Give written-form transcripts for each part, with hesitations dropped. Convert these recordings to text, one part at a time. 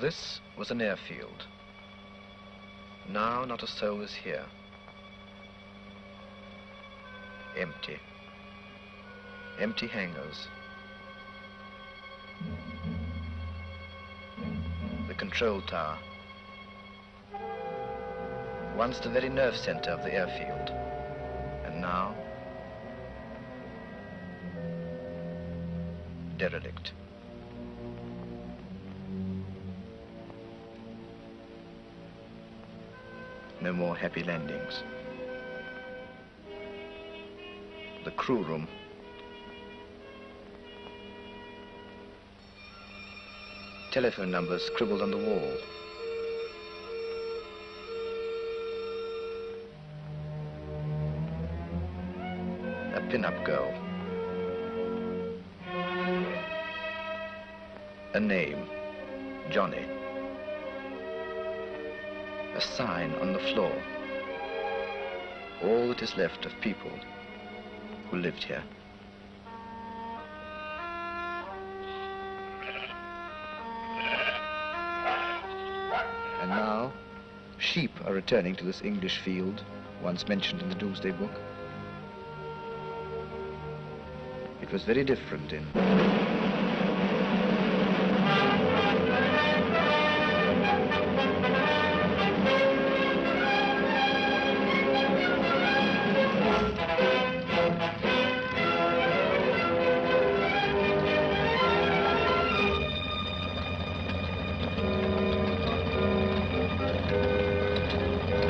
This was an airfield. Now not a soul is here. Empty. Empty hangars. The control tower. Once the very nerve center of the airfield. And now, derelict. No more happy landings. The crew room. Telephone numbers scribbled on the wall. A pin-up girl. A name, Johnny. A sign on the floor. All that is left of people who lived here. And now, sheep are returning to this English field, once mentioned in the Doomsday Book. It was very different in...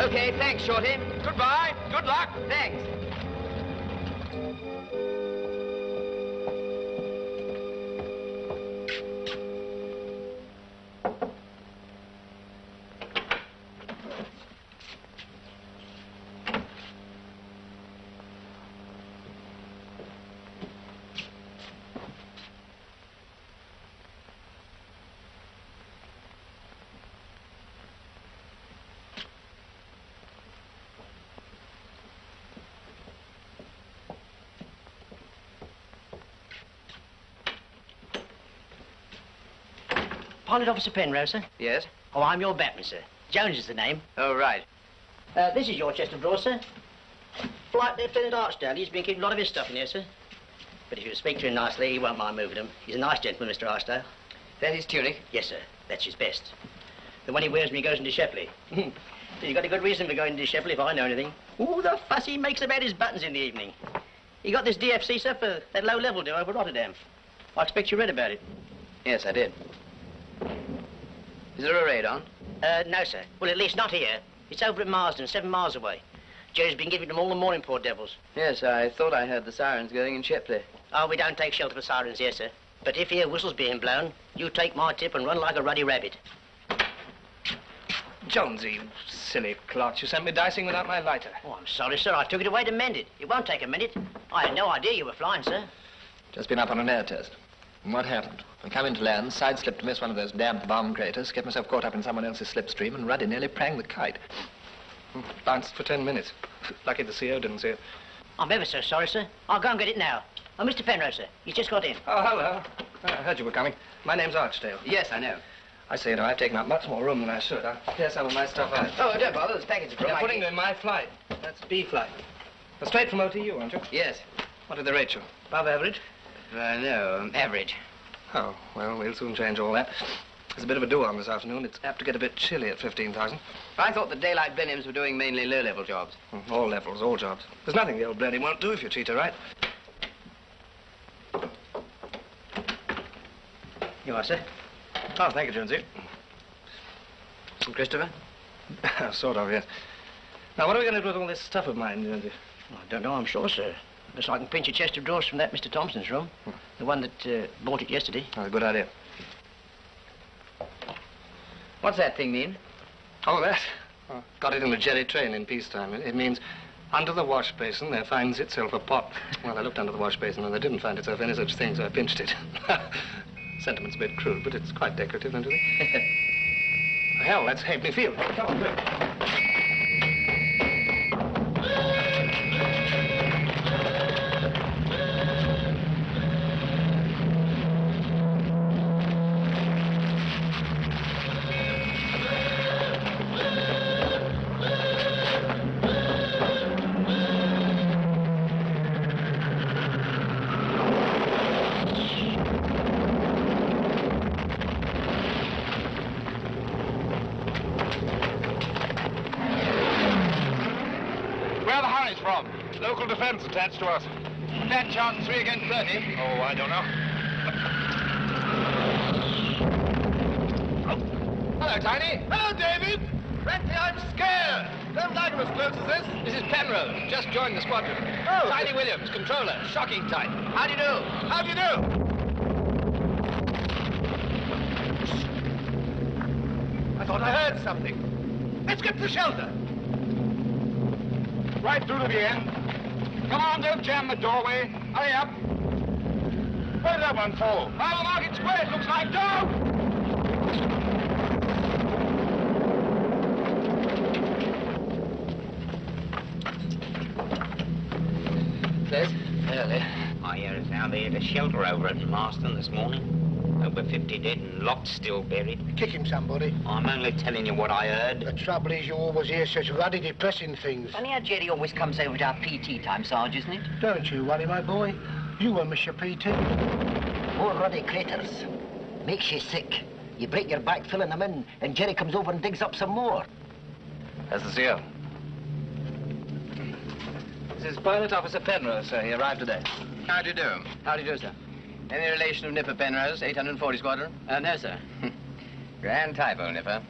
Okay, thanks, Shorty. Goodbye. Good luck. Thanks. Pilot Officer Penrose, sir? Yes? Oh, I'm your batman, sir. Jones is the name. Oh, right. This is your chest of drawers, sir. Flight Lieutenant Archdale. He's been keeping a lot of his stuff in here, sir. But if you speak to him nicely, he won't mind moving them. He's a nice gentleman, Mr. Archdale. That his tunic? Yes, sir. That's his best. The one he wears when he goes into Shepley. He's got a good reason for going into Shepley, if I know anything. Ooh, the fuss he makes about his buttons in the evening. He got this DFC, sir, for that low-level do over Rotterdam. I expect you read about it. Yes, I did. Is there a raid on? No, sir. Well, at least not here. It's over at Marsden, 7 miles away. Joe's been giving them all the morning, poor devils. Yes, I thought I heard the sirens going in Shepley. Oh, we don't take shelter for sirens here, sir. But if you hear whistles being blown, you take my tip and run like a ruddy rabbit. Jonesy, you silly clot. You sent me dicing without my lighter. Oh, I'm sorry, sir. I took it away to mend it. It won't take a minute. I had no idea you were flying, sir. Just been up on an air test. And what happened? I come into land, side-slipped to miss one of those damp bomb craters, get myself caught up in someone else's slipstream, and Ruddy nearly pranged the kite. Bounced for 10 minutes. Lucky the CO didn't see it. I'm ever so sorry, sir. I'll go and get it now. Oh, Mr. Penrose, sir. He's just got in. Oh, hello. I heard you were coming. My name's Archdale. Yes, I know. I say, you know, I've taken up much more room than I should. I'll clear some of my stuff out. Oh, don't bother. There's packages from You're putting them in my flight. That's B flight. Well, straight from OTU, aren't you? Yes. What did they rate you? Above average? No, average. Oh, well, we'll soon change all that. There's a bit of a do-on this afternoon. It's apt to get a bit chilly at 15,000. I thought the daylight Blenheims were doing mainly low-level jobs. All levels, all jobs. There's nothing the old Blenheim won't do if you treat her right. You are, sir. Oh, thank you, Jonesy. Christopher? Sort of, yes. Now, what are we going to do with all this stuff of mine, Jonesy? I don't know, I'm sure, sir. Unless I can pinch a chest of drawers from that Mr. Thompson's room. The one that bought it yesterday. Oh, good idea. What's that thing mean? Oh, that? Oh, got it in a jelly train in peacetime. It means under the wash basin there finds itself a pot. Well, I looked under the wash basin and there didn't find itself any such thing, so I pinched it. Sentiment's a bit crude, but it's quite decorative, don't you think? Hell, that's Halfpenny Field. Come on, quick. uniform. Local defense attached to us. That chance 3 against 30. Oh, I don't know. Hello, Tiny. Hello, David. Frankly, I'm scared. Don't like him as close as this. This is Penrose, just joined the squadron. Oh. Tiny Williams, controller, shocking type. How do you do? How do you do? I thought I heard something. Let's get to shelter. Right through to the end. Come on, don't jam the doorway. Hurry up. Where did that one fall? I'll mark it square, it looks like. Go! Yes, early. I hear it's now they had a shelter over at Marston this morning. Over 50 dead and lots still buried. Kick him, somebody. I'm only telling you what I heard. The trouble is you always hear such ruddy, depressing things. Funny how Jerry always comes over to our PT time, Sarge, isn't it? Don't you worry, my boy. You won't miss your PT. More ruddy craters. Makes you sick. You break your back filling them in, and Jerry comes over and digs up some more. That's the CO. This is Pilot Officer Penrose, sir. He arrived today. How do you do? How do you do, sir? Any relation of Nipper Penrose, 840 Squadron? No, sir. Grand typo, Nipper.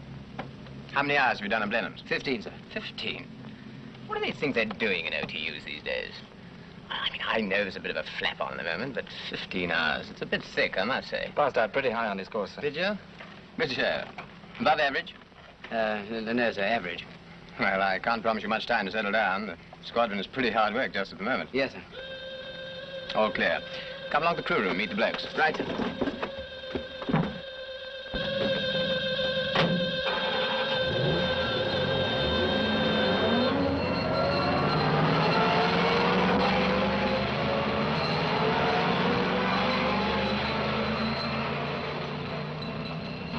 How many hours have you done on Blenheim's? 15, sir. 15. What do they think they're doing in OTUs these days? I mean, I know there's a bit of a flap on at the moment, but 15 hours, it's a bit thick, I must say. Passed out pretty high on his course, sir. Did you? Good show. Above average? No, sir, average. Well, I can't promise you much time to settle down. The squadron is pretty hard work just at the moment. Yes, sir. All clear. Come along to the crew room, meet the blokes. Right, sir.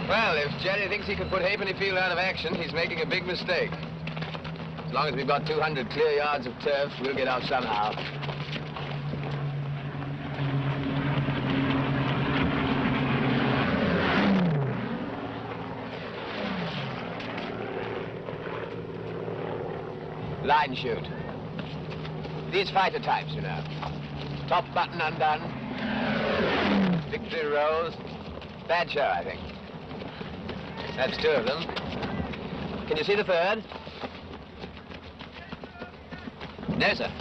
Well, if Jerry thinks he can put Halfpenny Field out of action, he's making a big mistake. As long as we've got 200 clear yards of turf, we'll get out somehow. Line shoot. These fighter types, you know. Top button undone. Victory rolls. Bad show, I think. That's 2 of them. Can you see the 3rd? No, sir.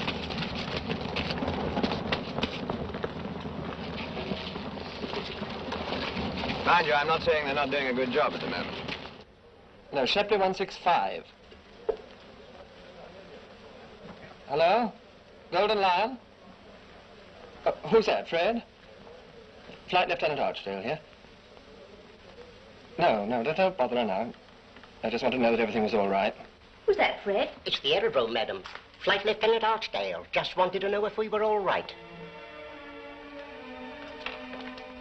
Mind you, I'm not saying they're not doing a good job at the moment. No, Shepley 165. Hello? Golden Lion? Who's that, Fred? Flight Lieutenant Archdale here. No, don't bother her now. I just want to know that everything was all right. Who's that, Fred? It's the aerodrome, madam. Flight Lieutenant Archdale. Just wanted to know if we were all right.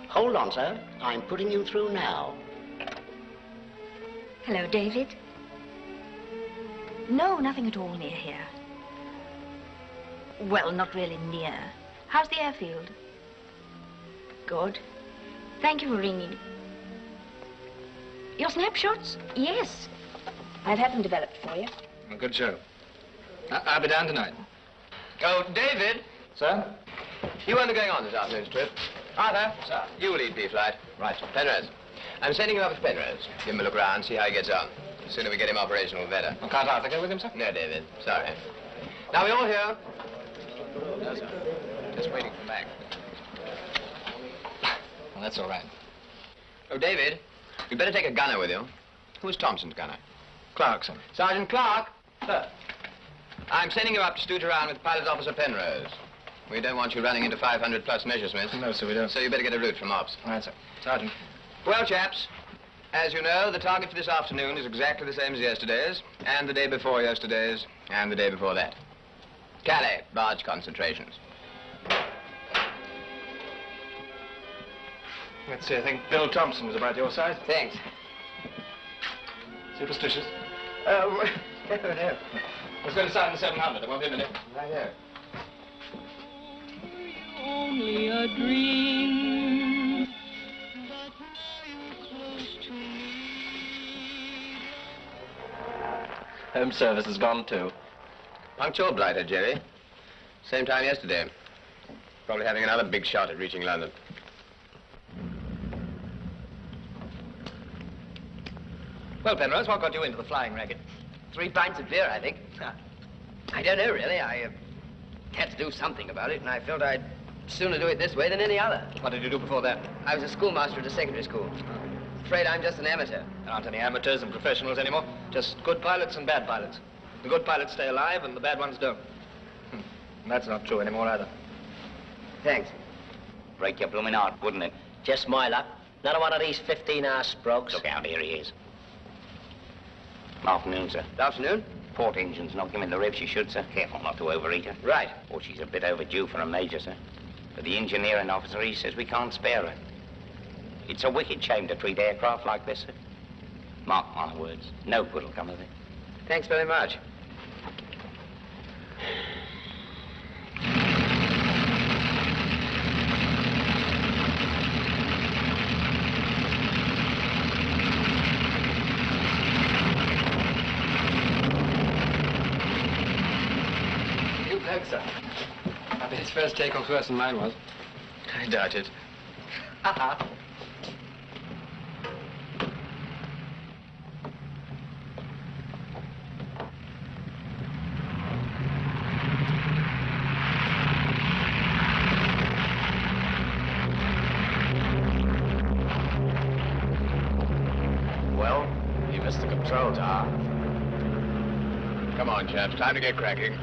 Hold on, sir. I'm putting you through now. Hello, David. No, nothing at all near here. Well, not really near. How's the airfield? Good. Thank you for ringing. Your snapshots? Yes. I've had them developed for you. Well, good show. I'll be down tonight. Oh, David. Sir? You undergoing on this afternoon's trip? Arthur. Sir. You will lead B-flight. Right. Penrose. I'm sending him up to Penrose. Give him a look around, see how he gets on. The sooner we get him operational, the better. Well, can't Arthur go with him, sir? No, David. Sorry. Now, we all here? No, sir. Just waiting for Mac. Well, that's all right. Oh, David, you'd better take a gunner with you. Who's Thompson's gunner? Clarkson. Sergeant Clark. Sir. I'm sending you up to stoot around with Pilot Officer Penrose. We don't want you running into 500-plus Messersmiths. No, sir, we don't. So you better get a route from Ops. All right, sir. Sergeant. Well, chaps, as you know, the target for this afternoon is exactly the same as yesterday's, and the day before yesterday's, and the day before that. Calais, barge concentrations. Let's see, I think Bill Thompson was about your size. Thanks. Superstitious? No. I was going to sign the 700. It won't be a minute. Right here. Only a dream. Home service has gone too. Punctual blighter, Jerry. Same time yesterday. Probably having another big shot at reaching London. Well, Penrose, what got you into the flying racket? 3 pints of beer, I think. I don't know, really. I had to do something about it, and I felt I'd sooner do it this way than any other. What did you do before that? I was a schoolmaster at a secondary school. Afraid I'm just an amateur. There aren't any amateurs and professionals anymore. Just good pilots and bad pilots. The good pilots stay alive and the bad ones don't. And that's not true anymore either. Thanks. Break your blooming heart, wouldn't it? Just my luck. Another one of these 15-hour sprogs. Look out, here he is. Afternoon, sir. Good afternoon. Port engine's knocked him in the ribs, you should, sir. Careful not to overeat her. Right. Oh, she's a bit overdue for a major, sir. But the engineering officer, he says we can't spare her. It's a wicked shame to treat aircraft like this, sir. Mark my words. No good will come of it. Thanks very much. Sir. I bet his first takeoff worse than mine was. I doubt it. Well, you missed the control tower. Come on, chaps, time to get cracking.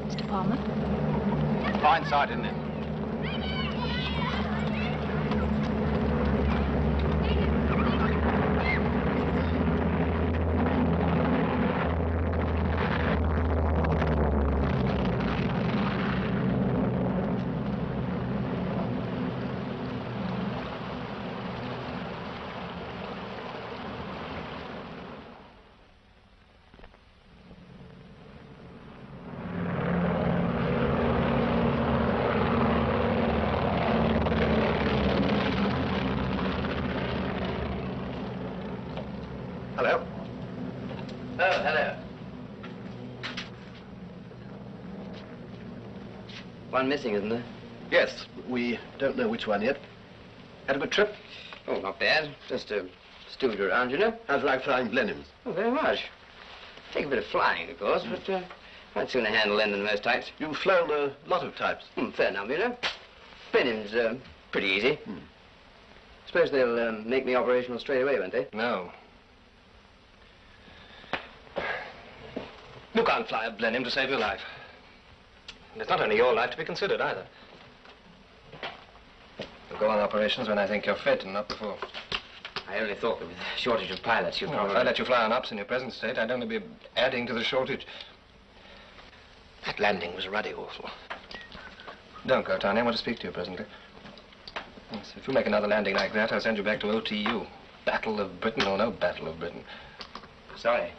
Mr. Palmer? Fine sight, isn't it? Hello. Oh, hello. One missing, isn't there? Yes, we don't know which one yet. Had a good trip? Oh, not bad. Just stewed around, you know. How'd you like flying Blenheims? Oh, very much. Take a bit of flying, of course, but I'd sooner handle them than most types. You've flown a lot of types. Fair number, you know. Blenheim's pretty easy. Suppose they'll make me operational straight away, won't they? No. You can't fly a Blenheim to save your life. And it's not only your life to be considered, either. You'll go on operations when I think you're fit and not before. I only thought that with the shortage of pilots, you'd Well, if I let you fly on ups in your present state, I'd only be adding to the shortage. That landing was ruddy awful. Don't go, Tony. I want to speak to you presently. Yes, if you make another landing like that, I'll send you back to OTU. Battle of Britain or no Battle of Britain. Sorry.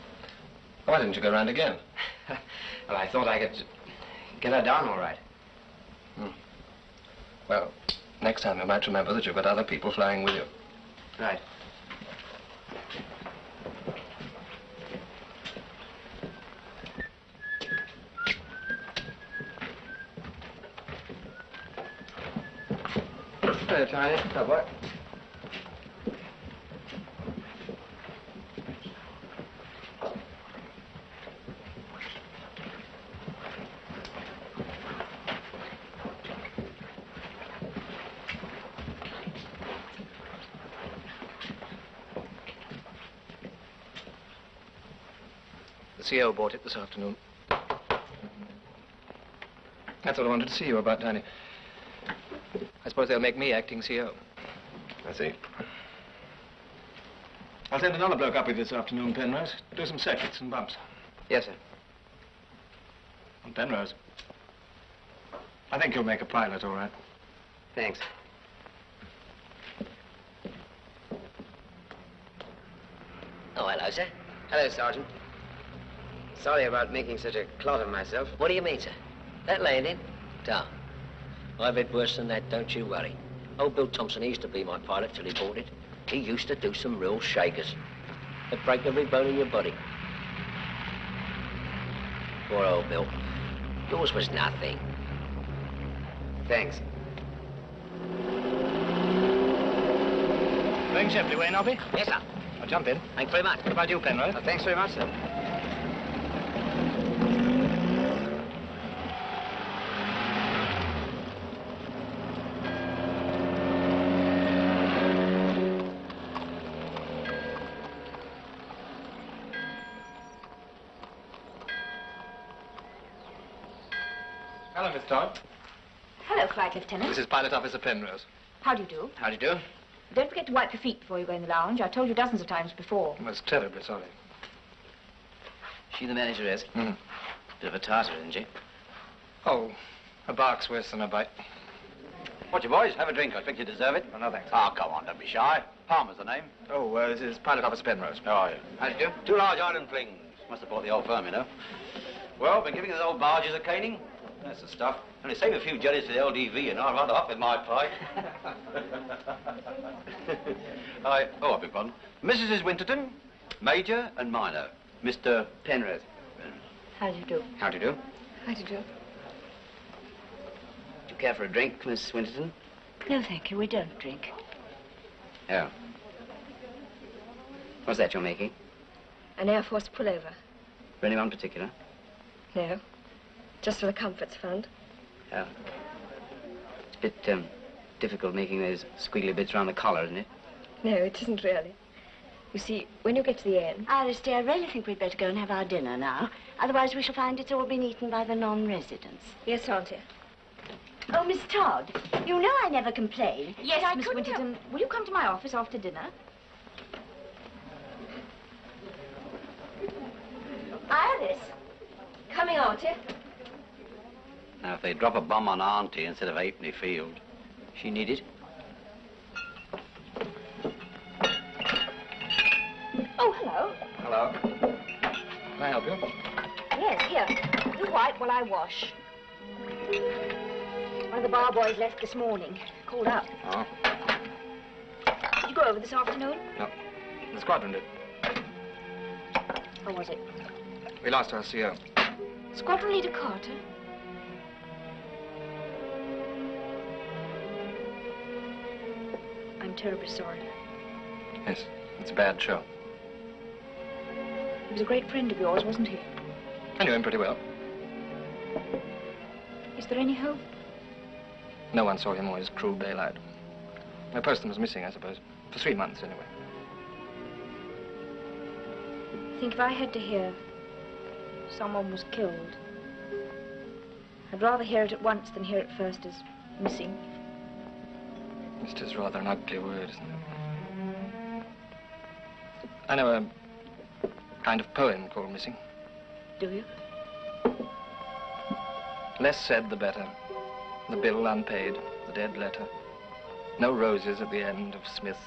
Why didn't you go round again? Well, I thought I could get her down all right. Well, next time you might remember that you've got other people flying with you. Right. Hello, Tiny. Hello, boy. The CO bought it this afternoon. That's what I wanted to see you about, Tiny. I suppose they'll make me acting CO. I see. I'll send another bloke up with you this afternoon, Penrose. Do some circuits and bumps. Yes, sir. And Penrose, I think you'll make a pilot, all right. Thanks. Oh, hello, sir. Hello, Sergeant. Sorry about making such a clot of myself. What do you mean, sir? That landing? Tom, I've had worse than that, don't you worry. Old Bill Thompson, he used to be my pilot till he bought it. He used to do some real shakers. They'd break every bone in your body. Poor old Bill. Yours was nothing. Thanks. Going Shepley way, Nobby? Yes, sir. I'll jump in. Thanks very much. What about you, Penrose? Thanks very much, sir. Hello, Miss Todd. Hello, Flight Lieutenant. This is Pilot Officer Penrose. How do you do? How do you do? Don't forget to wipe your feet before you go in the lounge. I've told you dozens of times before. I was terribly sorry. She the manager is? Mm. Bit of a tartar, isn't she? Oh, a bark's worse than a bite. What you boys? Have a drink. I expect you deserve it. Oh, no, thanks. Oh, come on, don't be shy. Palmer's the name. Oh, this is Pilot Officer Penrose. Oh, yeah. How do you do? 2 large island flings. Must have bought the old firm, you know. Well, been giving those old barges a caning. That's the stuff. Only save a few jellies to the LDV, you know. I'd rather up with my pipe. I beg pardon. Mrs. Winterton, Major and Minor. Mr. Penrose. How do you do? How do you do? How do you do? Do you care for a drink, Miss Winterton? No, thank you. We don't drink. Oh. What's that you're making? An Air Force pullover. For anyone particular? No. Just for the Comforts Fund. Oh. It's a bit, difficult making those squiggly bits around the collar, isn't it? No, it isn't really. You see, when you get to the end... Iris, dear, I really think we'd better go and have our dinner now. Otherwise we shall find it's all been eaten by the non-residents. Yes, Auntie. Oh, Miss Todd, you know I never complain. Yes, but I Miss couldn't Winterton, will you come to my office after dinner? Iris. Coming, Auntie. Now, if they drop a bomb on Auntie instead of Halfpenny Field, she need it. Oh, hello. Hello. Can I help you? Yes, here. Do white while I wash. One of the bar boys left this morning. Called up. Oh. Did you go over this afternoon? No. The squadron did. How was it? We lost our CO. Squadron Leader Carter? I'm terribly sorry. Yes, it's a bad show. He was a great friend of yours, wasn't he? I knew him pretty well. Is there any hope? No one saw him or his crew daylight. My person was missing, I suppose. For 3 months, anyway. I think if I had to hear someone was killed, I'd rather hear it at once than hear it first as missing. It is rather an ugly word, isn't it? I know a kind of poem called Missing. Do you? Less said, the better. The bill unpaid, the dead letter. No roses at the end of Smith,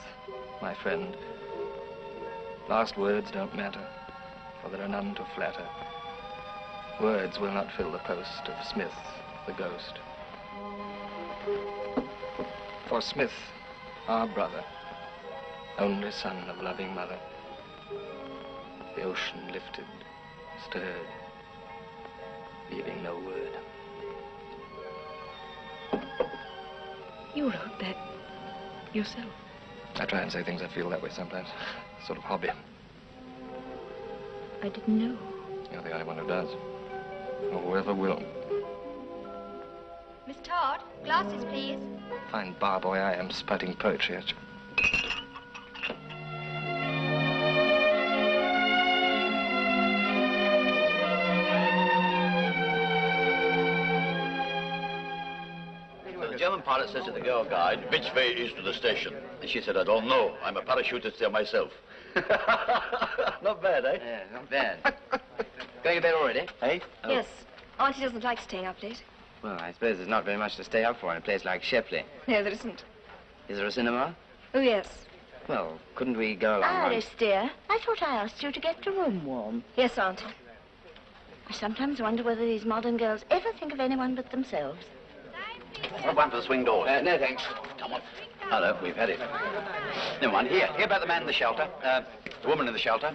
my friend. Last words don't matter, for there are none to flatter. Words will not fill the post of Smith, the ghost. For Smith, our brother, only son of loving mother, the ocean lifted, stirred, leaving no word. You wrote that yourself. I try and say things I feel that way sometimes. Sort of hobby. I didn't know. You're the only one who does. Or whoever will. Miss Todd, glasses, please. Fine bar boy I am, spouting poetry at you. The German pilot says to the girl guide, which way is to the station? And she said, I don't know. I'm a parachutist there myself. Not bad, eh? Yeah, not bad. Going to bed already? Hey? Oh. Yes. Auntie doesn't like staying up late. Well, I suppose there's not very much to stay up for in a place like Shepley. No, there isn't. Is there a cinema? Oh, yes. Well, couldn't we go along? Iris, dear, I thought I asked you to get the room warm. Yes, Auntie. I sometimes wonder whether these modern girls ever think of anyone but themselves. What one for the swing doors? No, thanks. Come on. Hello, we've had it. Never mind. Here about the man in the shelter. The woman in the shelter.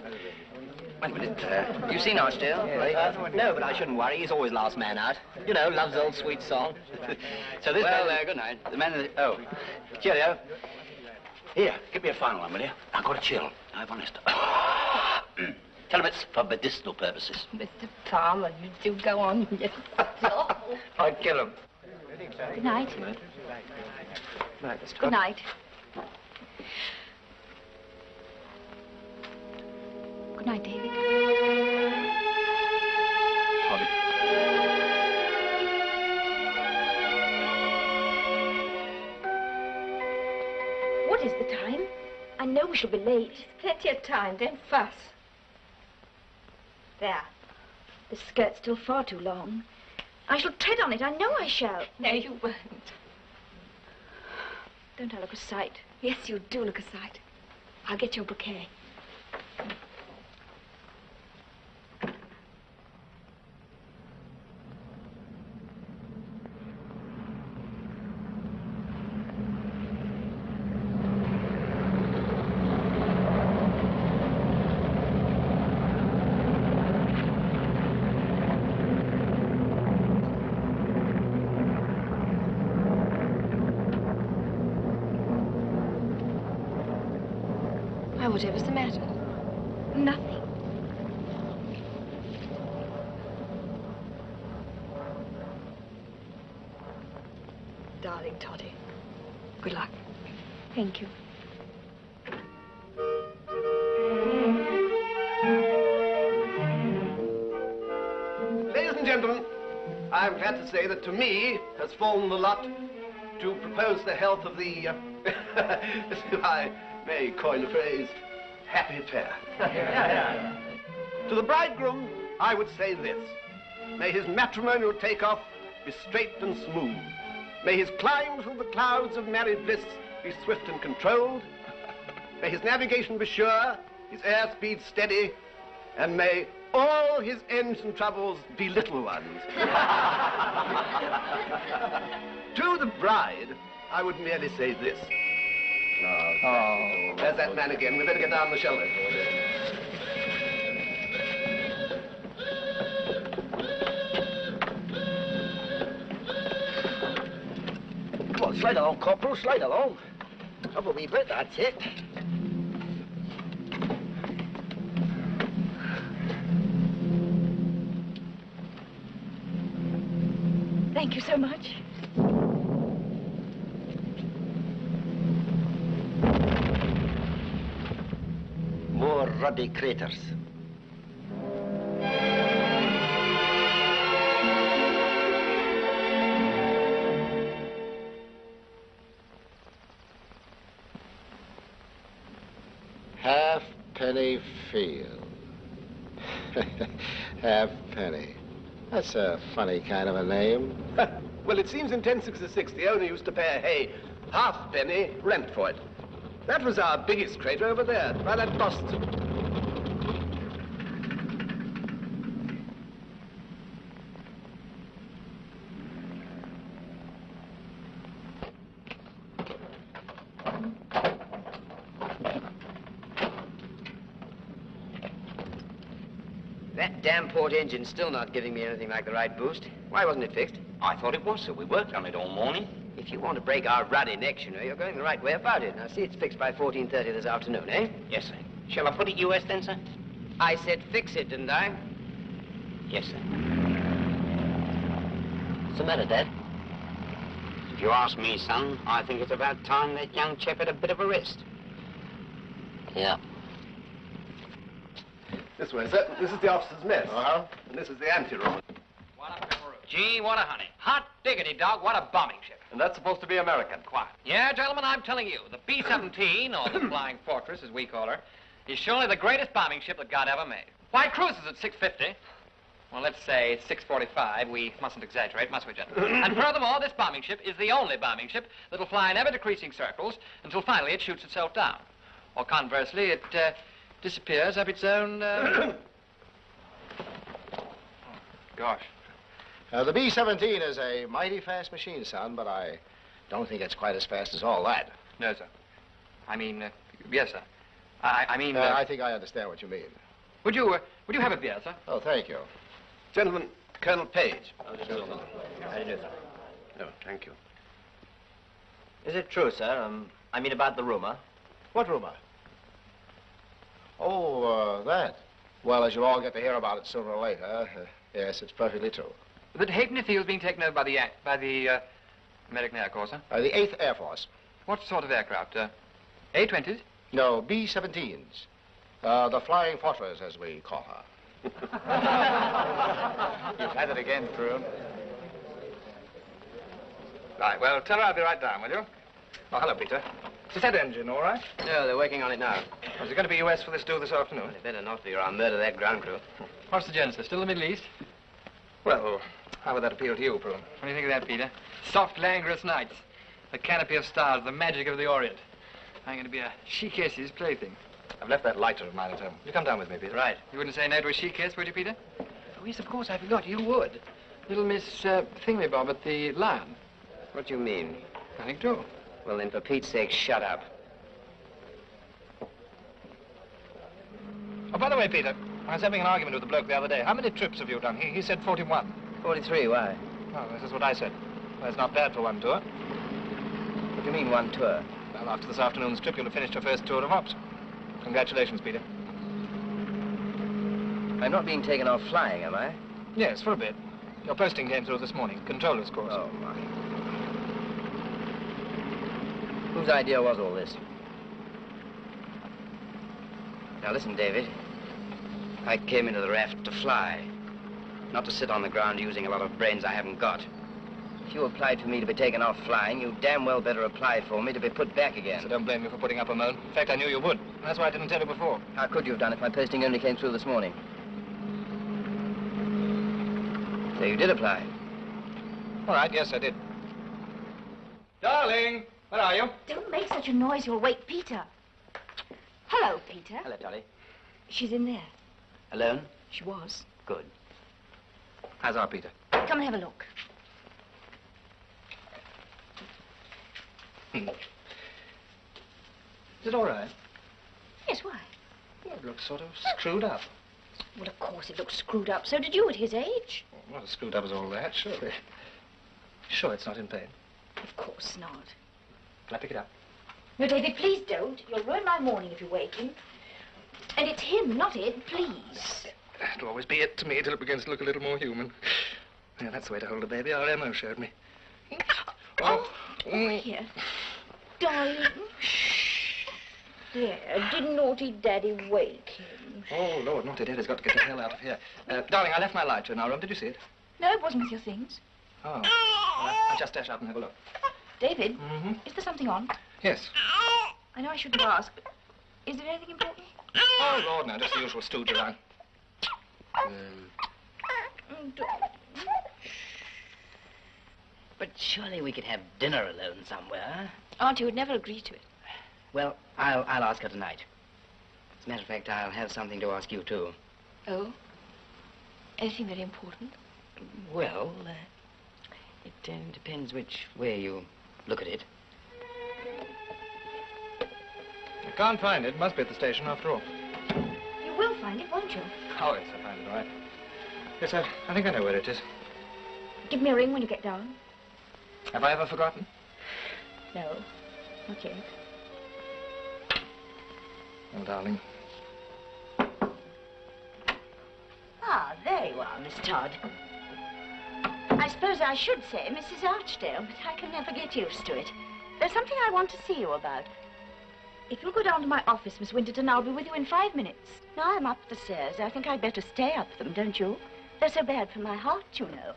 Wait a minute. You seen Archdale? No, but I shouldn't worry. He's always last man out. You know, loves old sweet song. So this... Well, good night. The man in the... Oh. Cheerio. Here, give me a final one, will you? I've got a chill. I've honest. Tell him it's for medicinal purposes. Mr. Palmer, you do go on. I'd kill him. Good night. Night, Mr. Good night. Good night, David. What is the time? I know we shall be late. Plenty of time, don't fuss. There. The skirt's still far too long. I shall tread on it. I know I shall. No, you won't. Don't I look a sight? Yes, you do look a sight. I'll get your bouquet. Whatever's the matter? Nothing. Darling Toddy, good luck. Thank you. Ladies and gentlemen, I'm glad to say that to me has fallen the lot to propose the health of the, if I may coin a phrase, happy pair. To the bridegroom, I would say this. May his matrimonial takeoff be straight and smooth. May his climb through the clouds of married bliss be swift and controlled. May his navigation be sure, his airspeed steady, and may all his ends and troubles be little ones. To the bride, I would merely say this. Oh, there's that man again. We better get down the shelter. Come on, slide along, Corporal, slide along. Up a wee bit, that's it. Thank you so much. More ruddy craters. Halfpenny Field. Halfpenny. That's a funny kind of a name. Well, it seems in 1066 the owner used to pay hay halfpenny rent for it. That was our biggest crater over there, by that Boston. That damn port engine's still not giving me anything like the right boost. Why wasn't it fixed? I thought it was, sir. We worked on it all morning. If you want to break our ruddy necks, you know, you're going the right way about it. Now, see, it's fixed by 14:30 this afternoon, eh? Yes, sir. Shall I put it US then, sir? I said fix it, didn't I? Yes, sir. What's the matter, Dad? If you ask me, son, I think it's about time that young chap had a bit of a rest. Yeah. This way, sir. This is the officer's mess. And this is the anteroom. Gee, what a honey. Hot diggity, dog, what a bombing ship. And that's supposed to be American. Quiet. Yeah, gentlemen, I'm telling you, the B-17, or the Flying Fortress, as we call her, is surely the greatest bombing ship that God ever made. Why, cruises at 650. Well, let's say 645. We mustn't exaggerate, must we, gentlemen? And furthermore, this bombing ship is the only bombing ship that'll fly in ever-decreasing circles until finally it shoots itself down. Or conversely, it disappears of its own... Gosh. The B-17 is a mighty fast machine, son, but I don't think it's quite as fast as all that. No, sir. I mean, yes, sir. I mean... I think I understand what you mean. Would you have a beer, sir? Oh, thank you. Gentlemen, Colonel Page. How do you do, sir? Oh, thank you. Is it true, sir? I mean about the rumor. What rumor? Oh, that. Well, as you'll all get to hear about it sooner or later, yes, it's perfectly true. That Halfpenny Field's being taken over by the American Air Corps, sir? The 8th Air Force. What sort of aircraft? A-20s? No, B-17s. The Flying Fortress, as we call her. You've had it again, Prune. Right, well, tell her I'll be right down, will you? Oh, hello, Peter. Is that engine all right? No, they're working on it now. Is it going to be US for this do this afternoon? Well, it better not be, or I'll murder that ground crew. What's the genesis? Still the Middle East? Well, how would that appeal to you, Prune? What do you think of that, Peter? Soft, languorous nights. The canopy of stars, the magic of the Orient. I'm going to be a chic-esse's plaything. I've left that lighter of mine at home. You come down with me, Peter. Right. You wouldn't say no to a chic-ess, would you, Peter? Oh, yes, of course, I forgot. You would. Little Miss Thingamabob at the Lion. What do you mean? Nothing to. Well, then, for Pete's sake, shut up. Oh, by the way, Peter, I was having an argument with the bloke the other day. How many trips have you done? He said 41. 43, why? Oh, this is what I said. Well, it's not bad for one tour. What do you mean, one tour? Well, after this afternoon's trip, you'll have finished your first tour of ops. Congratulations, Peter. I'm not being taken off flying, am I? Yes, for a bit. Your posting came through this morning. Controller's course. Oh, my. Whose idea was all this? Now, listen, David. I came into the raft to fly, not to sit on the ground using a lot of brains I haven't got. If you applied for me to be taken off flying, you damn well better apply for me to be put back again. So don't blame me for putting up a moan. In fact, I knew you would. That's why I didn't tell you before. How could you have done if my posting only came through this morning? So you did apply? All right, yes, I did. Darling, where are you? Don't make such a noise, you'll wake Peter. Hello, Peter. Hello, Dolly. She's in there. Alone? She was. Good. How's our Peter? Come and have a look. Is it all right? Yes, why? Well, it looks sort of screwed up. Well, of course it looks screwed up. So did you at his age. Well, not as screwed up as all that, surely. Sure it's not in pain? Of course not. Can I pick it up? No, David, please don't. You'll ruin my morning if you wake him. And it's him, not it, please. It'll always be it to me till it begins to look a little more human. Yeah, that's the way to hold a baby. Our Emma showed me. Oh, here. Darling. There, did naughty Daddy wake him? Oh, Lord, naughty Daddy's got to get the hell out of here. Darling, I left my lighter in our room. Did you see it? No, it wasn't with your things. Oh. Well, I'll just dash out and have a look. David, is there something on? Yes. I know I shouldn't ask, but is there anything important? Oh, Lord, no, just the usual stooge around. But surely we could have dinner alone somewhere. Auntie would never agree to it. Well, I'll ask her tonight. As a matter of fact, I'll have something to ask you, too. Oh? Anything very important? Well, it depends which way you look at it. I can't find it. Must be at the station after all. You will find it, won't you? Oh, yes, I'll find it, all right. Yes, I think I know where it is. Give me a ring when you get down. Have I ever forgotten? No, not yet. Oh, darling. Ah, there you are, Miss Todd. I suppose I should say Mrs. Archdale, but I can never get used to it. There's something I want to see you about. If you'll go down to my office, Miss Winterton, I'll be with you in 5 minutes. No, I'm up the stairs. I think I'd better stay up them, don't you? They're so bad for my heart, you know.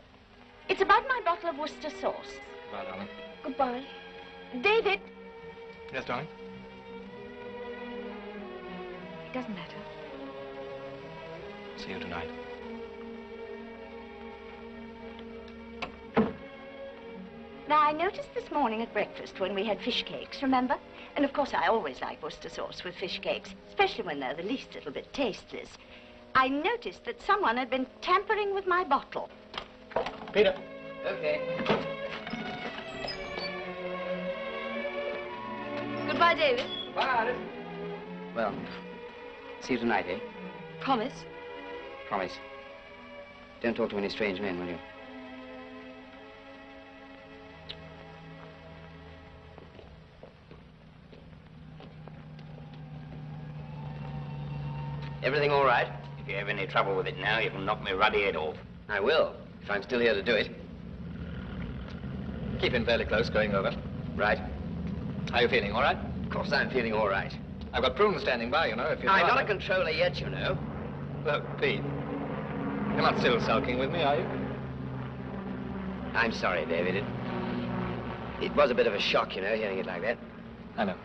It's about my bottle of Worcester sauce. Goodbye, darling. Goodbye. David! Yes, darling? It doesn't matter. See you tonight. Now, I noticed this morning at breakfast when we had fish cakes, remember? And, of course, I always like Worcester sauce with fish cakes, especially when they're the least little bit tasteless. I noticed that someone had been tampering with my bottle. Peter. Okay. Goodbye, David. Bye. Well, see you tonight, eh? Promise? Promise. Don't talk to any strange men, will you? Everything all right? If you have any trouble with it now, you can knock me ruddy head off. I will, if I'm still here to do it. Keep in fairly close, going over. Right. How are you feeling, all right? Of course I'm feeling all right. I've got Prune standing by, you know, if you... I'm not a controller yet, you know. Look, Pete, you're not still sulking with me, are you? I'm sorry, David. It was a bit of a shock, you know, hearing it like that. I know.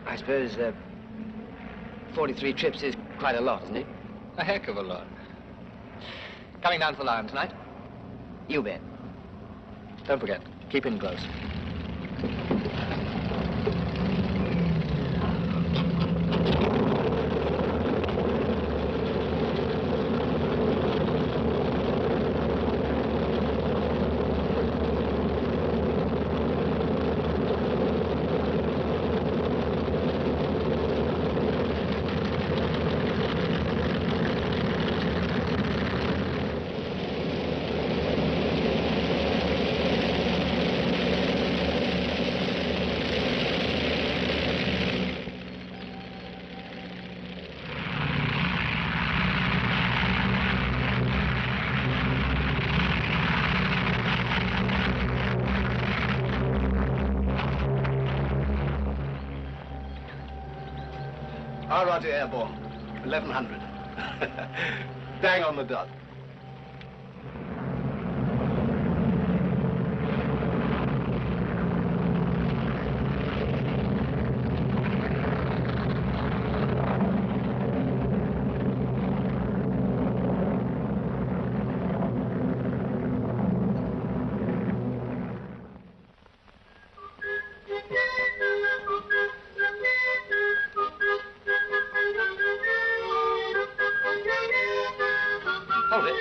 I suppose 43 trips is quite a lot, isn't it? A heck of a lot. Coming down to the Lion tonight? You bet. Don't forget, keep in close. Alrighty, airborne. 1100. Bang on the dot. Hold it.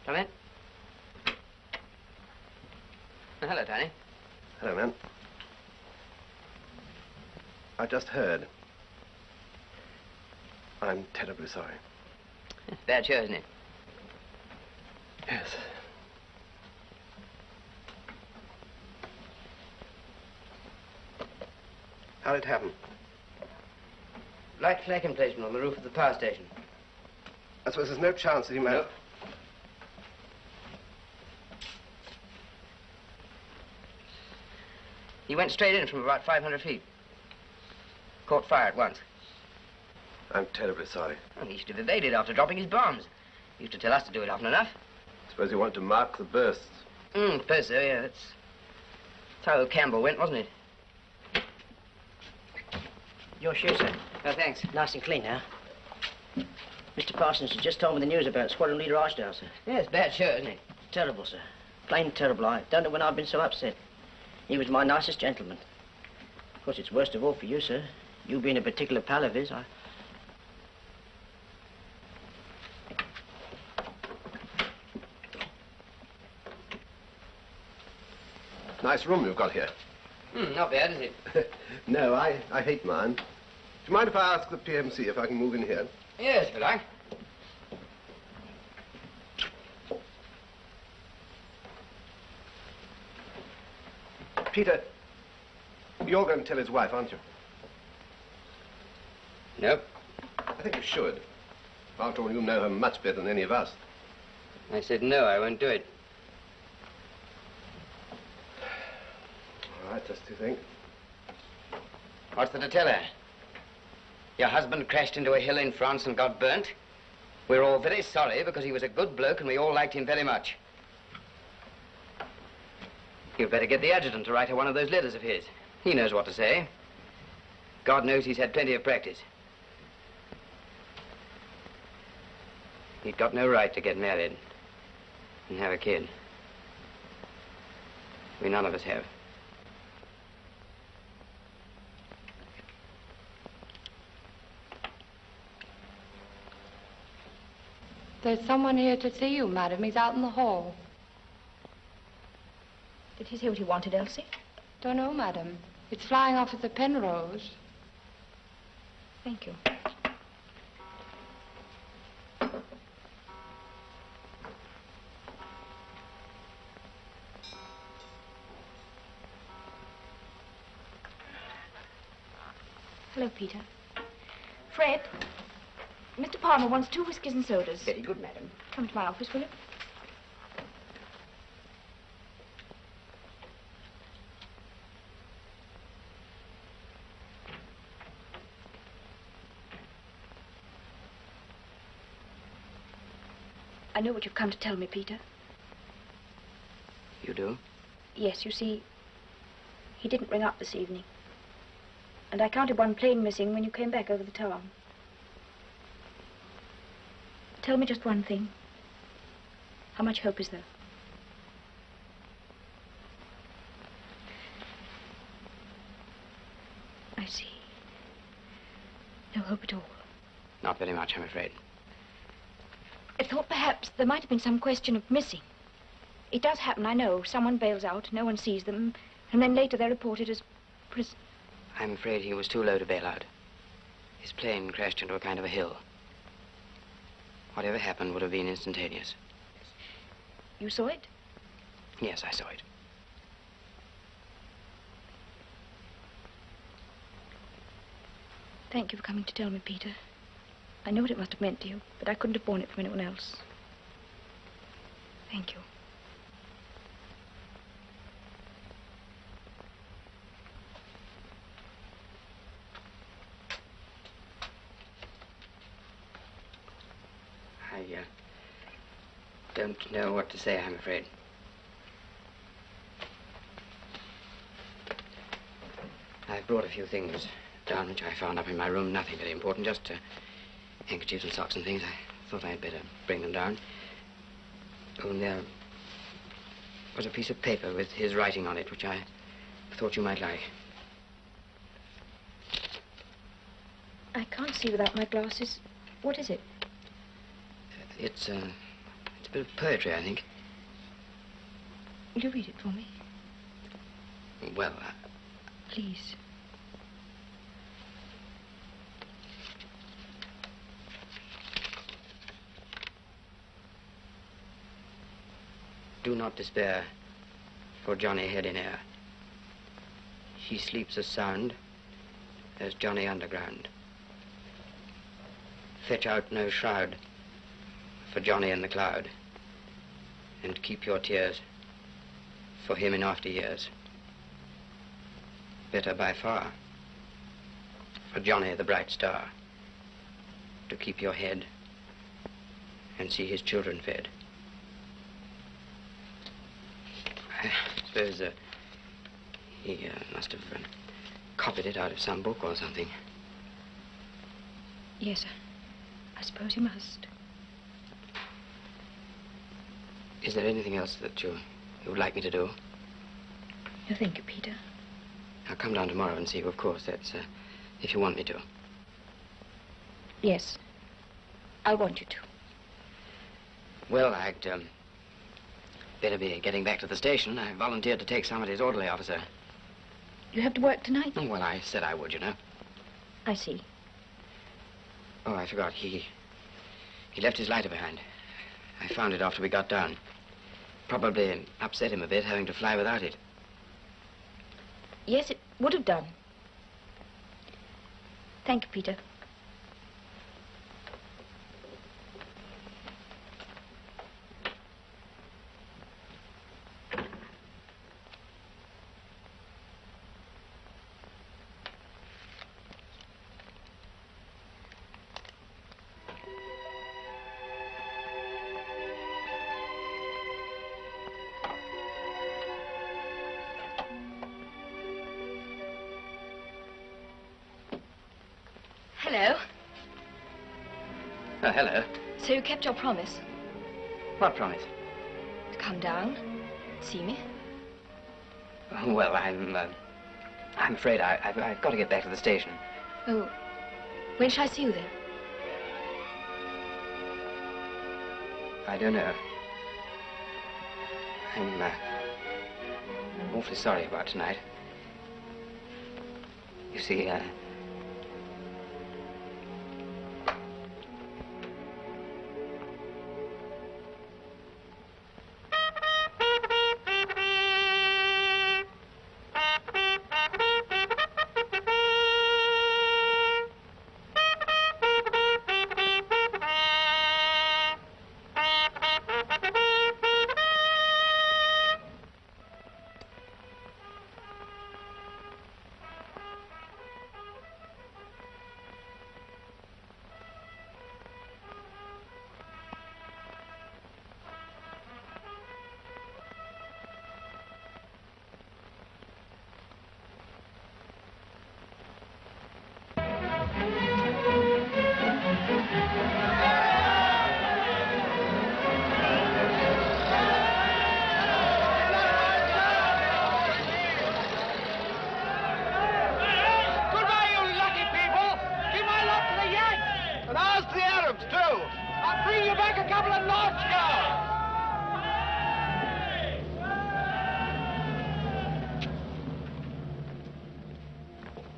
Come in. Oh, hello, Tony. Hello, man. I just heard. I'm terribly sorry. Bad show, isn't it? Yes. How'd it happen? Light flak emplacement on the roof of the power station. I suppose there's no chance that you might... Nope. He went straight in from about 500 feet. Caught fire at once. I'm terribly sorry. Well, he should have evaded after dropping his bombs. He used to tell us to do it often enough. Suppose you wanted to mark the bursts. Suppose so, yeah. That's how old Campbell went, wasn't it? Your shoe, sir. Oh, thanks. Nice and clean now. Mr. Parsons has just told me the news about Squadron Leader Archdale, sir. Yeah, it's bad show, isn't it? Terrible, sir. Plain terrible. I don't know when I've been so upset. He was my nicest gentleman. Of course, it's worst of all for you, sir. You being a particular pal of his, Nice room you've got here. Not bad, is it? No, I hate mine. Do you mind if I ask the PMC if I can move in here? Yes, if you like. Peter, you're going to tell his wife, aren't you? Nope. I think you should. After all, you know her much better than any of us. I said no, I won't do it. All right, just to think. What's there to tell her? Your husband crashed into a hill in France and got burnt. We're all very sorry because he was a good bloke and we all liked him very much. You'd better get the adjutant to write her one of those letters of his. He knows what to say. God knows he's had plenty of practice. He'd got no right to get married and have a kid. We none of us have. There's someone here to see you, madam. He's out in the hall. Did he say what he wanted, Elsie? Don't know, madam. It's flying off at the Penrose. Thank you. Hello, Peter. Fred, Mr. Palmer wants 2 whiskies and sodas. Very good, madam. Come to my office, will you? I know what you've come to tell me, Peter. You do? Yes, you see, he didn't ring up this evening. And I counted 1 plane missing when you came back over the town. Tell me just one thing. How much hope is there? I see. No hope at all. Not very much, I'm afraid. I thought perhaps there might have been some question of missing. It does happen, I know. Someone bails out, no one sees them, and then later they're reported as prison. I'm afraid he was too low to bail out. His plane crashed into a kind of a hill. Whatever happened would have been instantaneous. You saw it? Yes, I saw it. Thank you for coming to tell me, Peter. I know what it must have meant to you, but I couldn't have borne it from anyone else. Thank you. I don't know what to say, I'm afraid. I've brought a few things down which I found up in my room. Nothing very important, just handkerchiefs and socks and things. I thought I'd better bring them down. Oh, and there was a piece of paper with his writing on it, which I thought you might like. I can't see without my glasses. What is it? It's a bit of poetry, I think. Will you read it for me? Well, Please. Do not despair, for Johnny head in air. She sleeps as sound as Johnny underground. Fetch out no shroud for Johnny in the cloud, and keep your tears for him in after years. Better by far for Johnny the bright star, to keep your head and see his children fed. I suppose he must have copied it out of some book or something. Yes, I suppose you must. Is there anything else that you would like me to do? No, thank you, Peter. I'll come down tomorrow and see you, of course. That's, if you want me to. Yes. I'll want you to. Well, I'd, better be getting back to the station. I volunteered to take somebody's orderly officer. You have to work tonight? Oh, well, I said I would, you know. I see. Oh, I forgot. He left his lighter behind. I found it after we got down. Probably upset him a bit, having to fly without it. Yes, it would have done. Thank you, Peter. Hello. Oh, hello. So you kept your promise What promise? to come down, see me? Oh, well, I'm afraid I've got to get back to the station. Oh, when shall I see you then? I don't know. I'm awfully sorry about tonight. You see,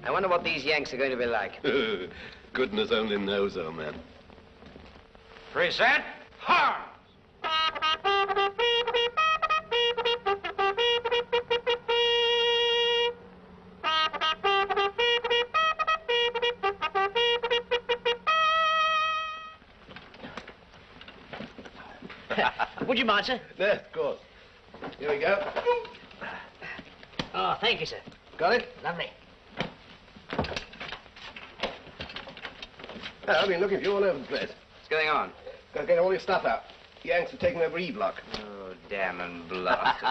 I wonder what these Yanks are going to be like. Goodness only knows, old man. Present arms! Would you mind, sir? There, of course. Here we go. Oh, thank you, sir. Got it? Lovely. I've been looking for you all over the place. What's going on? Got to get all your stuff out. Yanks have taken over E-Block. Oh, damn and blasted.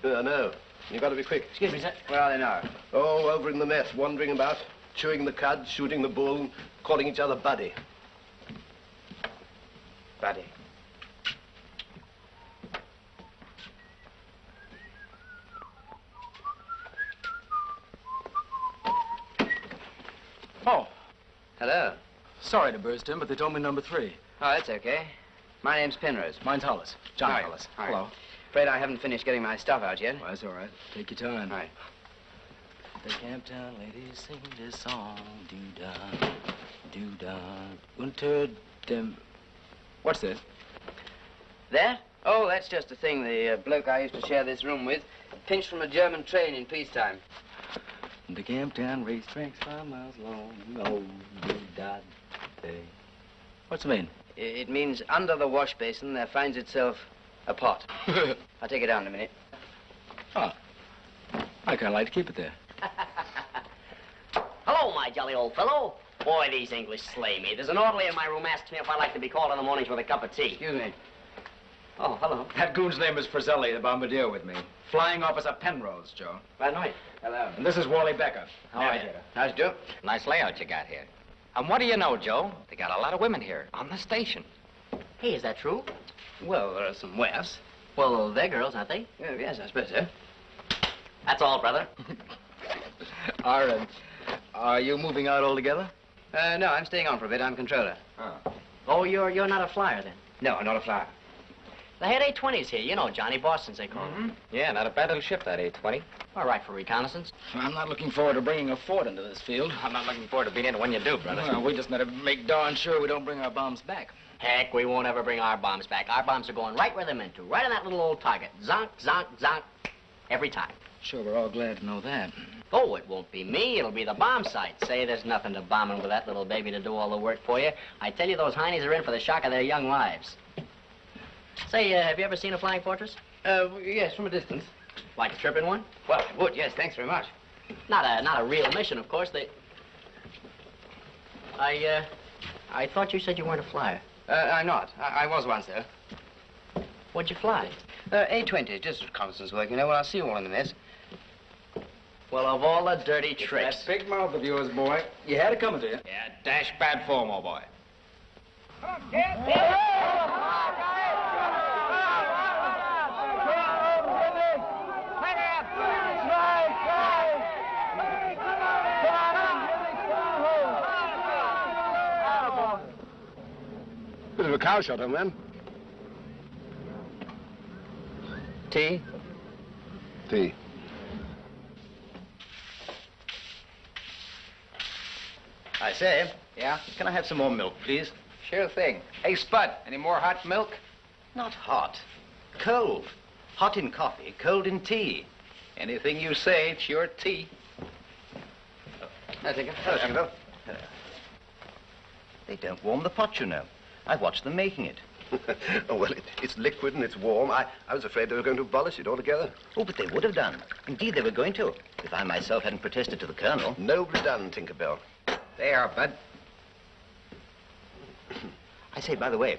I know. You've got to be quick. Excuse me, sir. Where are they now? Oh, over in the mess, wandering about, chewing the cud, shooting the bull, and calling each other buddy. Buddy. Oh. Hello. Sorry to burst in, but they told me number 3. Oh, that's okay. My name's Penrose. Mine's Hollis. John Hi. Hollis. Hi. Hello. Afraid I haven't finished getting my stuff out yet. Well, that's all right. Take your time. All right. The Camptown ladies sing this song. Do-da, do-da, unter dem... What's this? That? Oh, that's just a thing the bloke I used to share this room with pinched from a German train in peacetime. The Camptown racetrack's 5 miles long. Oh, do-da, day. What's it mean? It means under the wash basin there finds itself a pot. I'll take it down in a minute. Oh. I kind of like to keep it there. Hello, my jolly old fellow. Boy, these English slay me. There's an orderly in my room asked me if I like to be called in the mornings with a cup of tea. Excuse me. Oh, hello. That goon's name is Frizzelli, the bombardier with me. Flying Officer Penrose, Joe. Glad to know you. Hello. And this is Wally Becker. How are you? How's it do? Nice layout you got here. And what do you know, Joe? They got a lot of women here on the station. Hey, is that true? Well, there are some wives. Well, they're girls, aren't they? Yes, I suppose so. That's all, brother. Are you moving out altogether? No, I'm staying on for a bit. I'm controller. Oh, you're not a flyer, then? No, not a flyer. They had A-20s here. You know, Johnny Boston's, they call them. Yeah, not a bad little ship, that A-20. All right for reconnaissance. I'm not looking forward to bringing a fort into this field. I'm not looking forward to being in it when you do, brother. Well, we just better make darn sure we don't bring our bombs back. Heck, we won't ever bring our bombs back. Our bombs are going right where they're meant to, right on that little old target. Zonk, zonk, zonk, every time. Sure, we're all glad to know that. Oh, it won't be me. It'll be the bomb sight. Say, there's nothing to bombing with that little baby to do all the work for you. I tell you, those heinies are in for the shock of their young lives. Say, have you ever seen a flying fortress? Yes, from a distance. Like a trip in one? Well, I would, yes, thanks very much. Not a real mission, of course. I thought you said you weren't a flyer. I'm not. I was once, though. What'd you fly? A-20, just reconnaissance work, you know. Well, I'll see you all in a minute. Well, of all the dirty tricks. That big mouth of yours, boy. You had it coming to you. Yeah, dash bad form, old boy. Bit of a cow shot, man. Tea? Tea. I say. Yeah? Can I have some more milk, please? Sure thing. Hey, Spud, any more hot milk? Not hot. Cold. Hot in coffee, cold in tea. Anything you say, it's your tea. I think it. Hello, Shango. They don't warm the pot, you know. I watched them making it. Oh, well, it's liquid and it's warm. I was afraid they were going to abolish it altogether. Oh, but they would have done. Indeed, they were going to, if I myself hadn't protested to the Colonel. Nobly done, Tinkerbell. There, Bud. I say, by the way,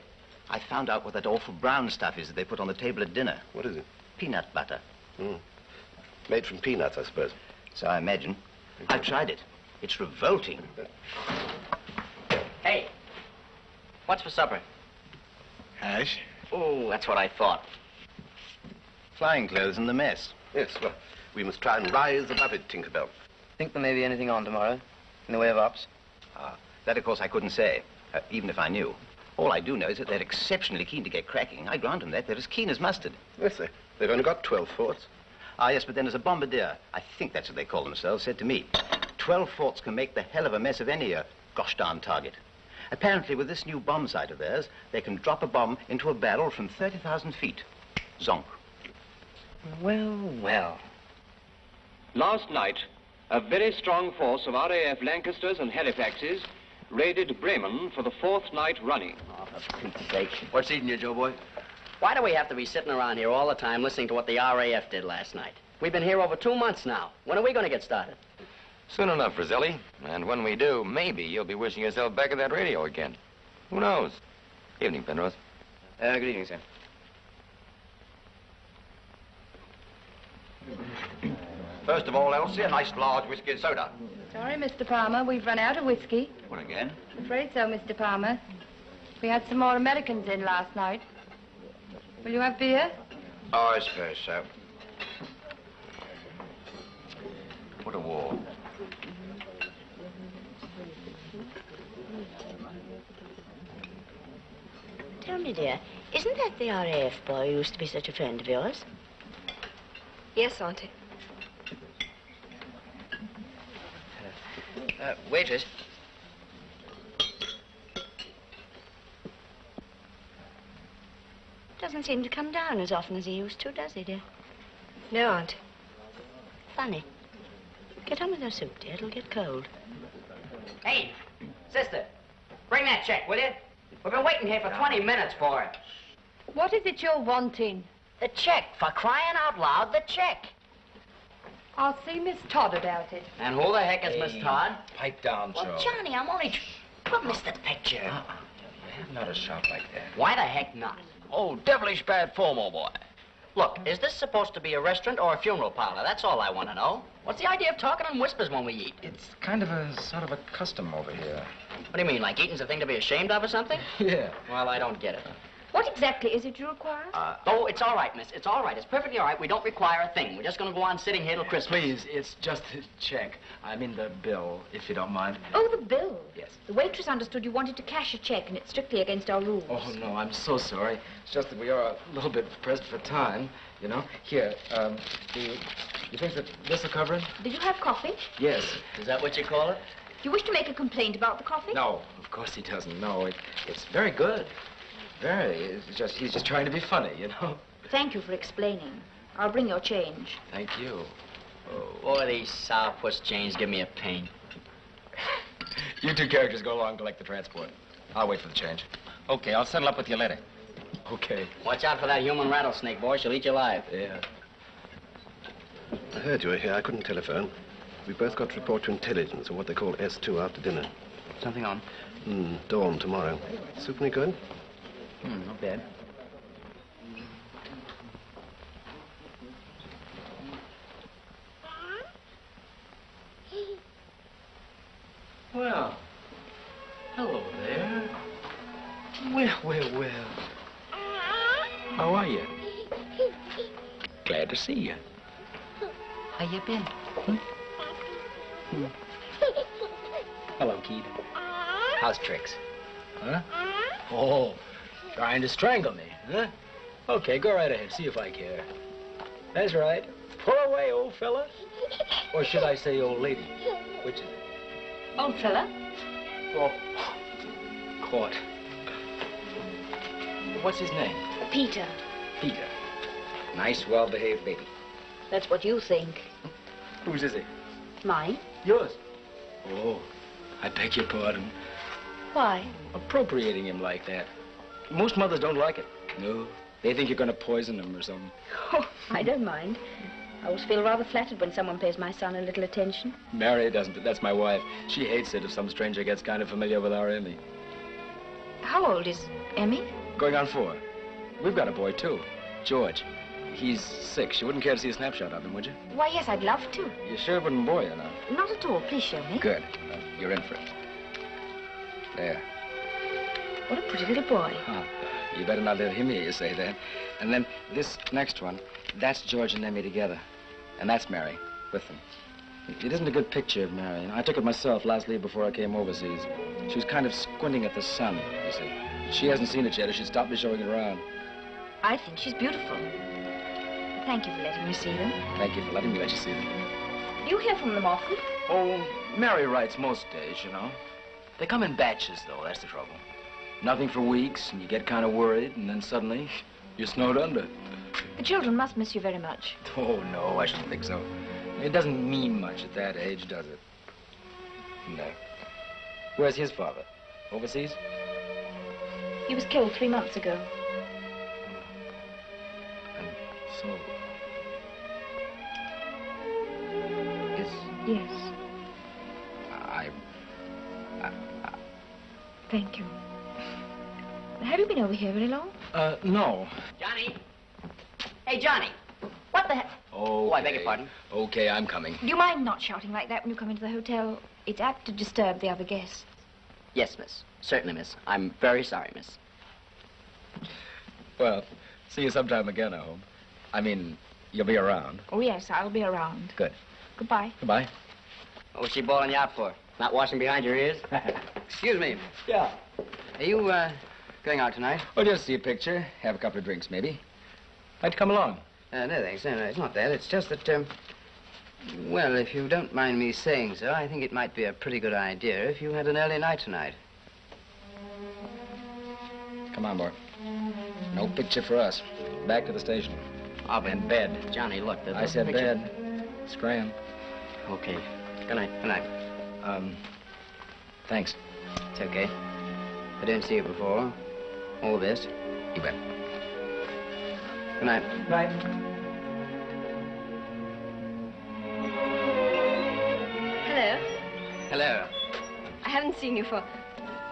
I found out what that awful brown stuff is that they put on the table at dinner. What is it? Peanut butter. Made from peanuts, I suppose. So I imagine. I've tried it. It's revolting. Hey, what's for supper? Hash? Oh, that's what I thought. Flying clothes in the mess. Yes, well, we must try and rise above it, Tinkerbell. Think there may be anything on tomorrow in the way of ops? That, of course, I couldn't say, even if I knew. All I do know is that they're exceptionally keen to get cracking. I grant them that. They're as keen as mustard. Yes, they've only got 12 forts. Ah, yes, but then as a bombardier, I think that's what they call themselves, said to me, 12 forts can make the hell of a mess of any gosh darn target. Apparently, with this new bomb sight of theirs, they can drop a bomb into a barrel from 30,000 feet. Zonk. Well, well. Last night, a very strong force of RAF Lancasters and Halifaxes raided Bremen for the 4th night running. Oh, for Pete's sake. What's eating you, Joe boy? Why do we have to be sitting around here all the time listening to what the RAF did last night? We've been here over 2 months now. When are we going to get started? Soon enough, Roselli. And when we do, maybe you'll be wishing yourself back at that radio again. Who knows? Evening, Penrose. Good evening, sir. First of all, Elsie, a nice large whiskey and soda. Sorry, Mr. Palmer, we've run out of whiskey. What again? I'm afraid so, Mr. Palmer. We had some more Americans in last night. Will you have beer? Oh, I suppose so. What a war. Tell me, dear, isn't that the RAF boy who used to be such a friend of yours? Yes, Auntie. Waitress. Doesn't seem to come down as often as he used to, does he, dear? No, Auntie. Funny. Get on with your soup, dear. It'll get cold. Hey, sister, bring that check, will you? We've been waiting here for 20 minutes for it. What is it you're wanting? The check, for crying out loud, the check. I'll see Miss Todd about it. And who the heck is Miss Todd? Pipe down, Joe. Well, Johnny, I'm only... Well, miss the picture. Not a shot like that. Why the heck not? Oh, devilish bad form, old boy. Look, is this supposed to be a restaurant or a funeral parlor? That's all I want to know. What's the idea of talking in whispers when we eat? It's kind of a sort of a custom over here. What do you mean, like eating's a thing to be ashamed of or something? Yeah. Well, I don't get it. What exactly is it you require? Oh, it's all right, miss. It's all right. It's perfectly all right. We don't require a thing. We're just going to go on sitting here till Christmas. Please, it's just a check. I mean the bill, if you don't mind. Oh, the bill? Yes. The waitress understood you wanted to cash a check, and it's strictly against our rules. Oh, no, I'm so sorry. It's just that we are a little bit pressed for time, you know. Here, do you think that this will cover it? Did you have coffee? Yes. Is that what you call it? Do you wish to make a complaint about the coffee? No, of course he doesn't. No, it's very good. Very. He's just trying to be funny, you know. Thank you for explaining. I'll bring your change. Thank you. Oh, boy, these sourpuss chains give me a pain. You two characters go along and collect the transport. I'll wait for the change. Okay, I'll settle up with you later. Okay. Watch out for that human rattlesnake, boy. She'll eat you alive. Yeah. I heard you were here. I couldn't telephone. We both got to report to intelligence, or what they call S2, after dinner. Something on? Dawn tomorrow. Soup any good? Not bad. Well, hello there. Well. How are you? Glad to see you. How you been? Hello, Keith. How's tricks? Huh? Oh, trying to strangle me, huh? Okay, go right ahead. See if I care. That's right. Pull away, old fella. Or should I say old lady? Which is it? Old fella? Oh, caught. What's his name? Peter. Peter. Nice, well-behaved baby. That's what you think. Whose is he? Mine? Yours. Oh, I beg your pardon. Why? Appropriating him like that. Most mothers don't like it. No, they think you're going to poison them or something. Oh, I don't mind. I always feel rather flattered when someone pays my son a little attention. Mary doesn't, but that's my wife. She hates it if some stranger gets kind of familiar with our Emmy. How old is Emmy? Going on 4. We've got a boy, too. George. He's 6. You wouldn't care to see a snapshot of him, would you? Why, yes, I'd love to. You sure it wouldn't bore you enough? Not at all. Please show me. Good. You're in for it. There. What a pretty little boy. Huh. You better not let him hear you say that. And then this next one, that's George and Emmy together. And that's Mary, with them. It isn't a good picture of Mary. I took it myself last leave before I came overseas. She was kind of squinting at the sun, you see. She hasn't seen it yet, or she'd stop me showing it around. I think she's beautiful. Thank you for letting me see them. Thank you for letting me let you see them. Do you hear from them often? Oh, Mary writes most days, you know. They come in batches, though. That's the trouble. Nothing for weeks, and you get kind of worried, and then suddenly you're snowed under. The children must miss you very much. Oh, no, I shouldn't think so. It doesn't mean much at that age, does it? No. Where's his father? Overseas? He was killed 3 months ago. And so... Yes. I... Thank you. Have you been over here very long? No. Johnny! Hey, Johnny! What the heck? Oh, I beg your pardon. Okay, I'm coming. Do you mind not shouting like that when you come into the hotel? It's apt to disturb the other guests. Yes, miss. Certainly, miss. I'm very sorry, miss. Well, see you sometime again, I hope. I mean, you'll be around. Oh, yes, I'll be around. Good. Goodbye. Goodbye. What was she bawling you out for? Not washing behind your ears? Excuse me. Yeah. Are you, going out tonight? Oh, just see a picture, have a couple of drinks, maybe. Like to come along? No, thanks. No, it's not that. It's just that, well, if you don't mind me saying so, I think it might be a pretty good idea if you had an early night tonight. Come on, boy. No picture for us. Back to the station. And bed. Johnny, look. I said bed. Scram. Okay. Good night. Good night. Thanks. It's okay. I didn't see you before. All the best. You bet. Good night. Good night. Hello. Hello. I haven't seen you for,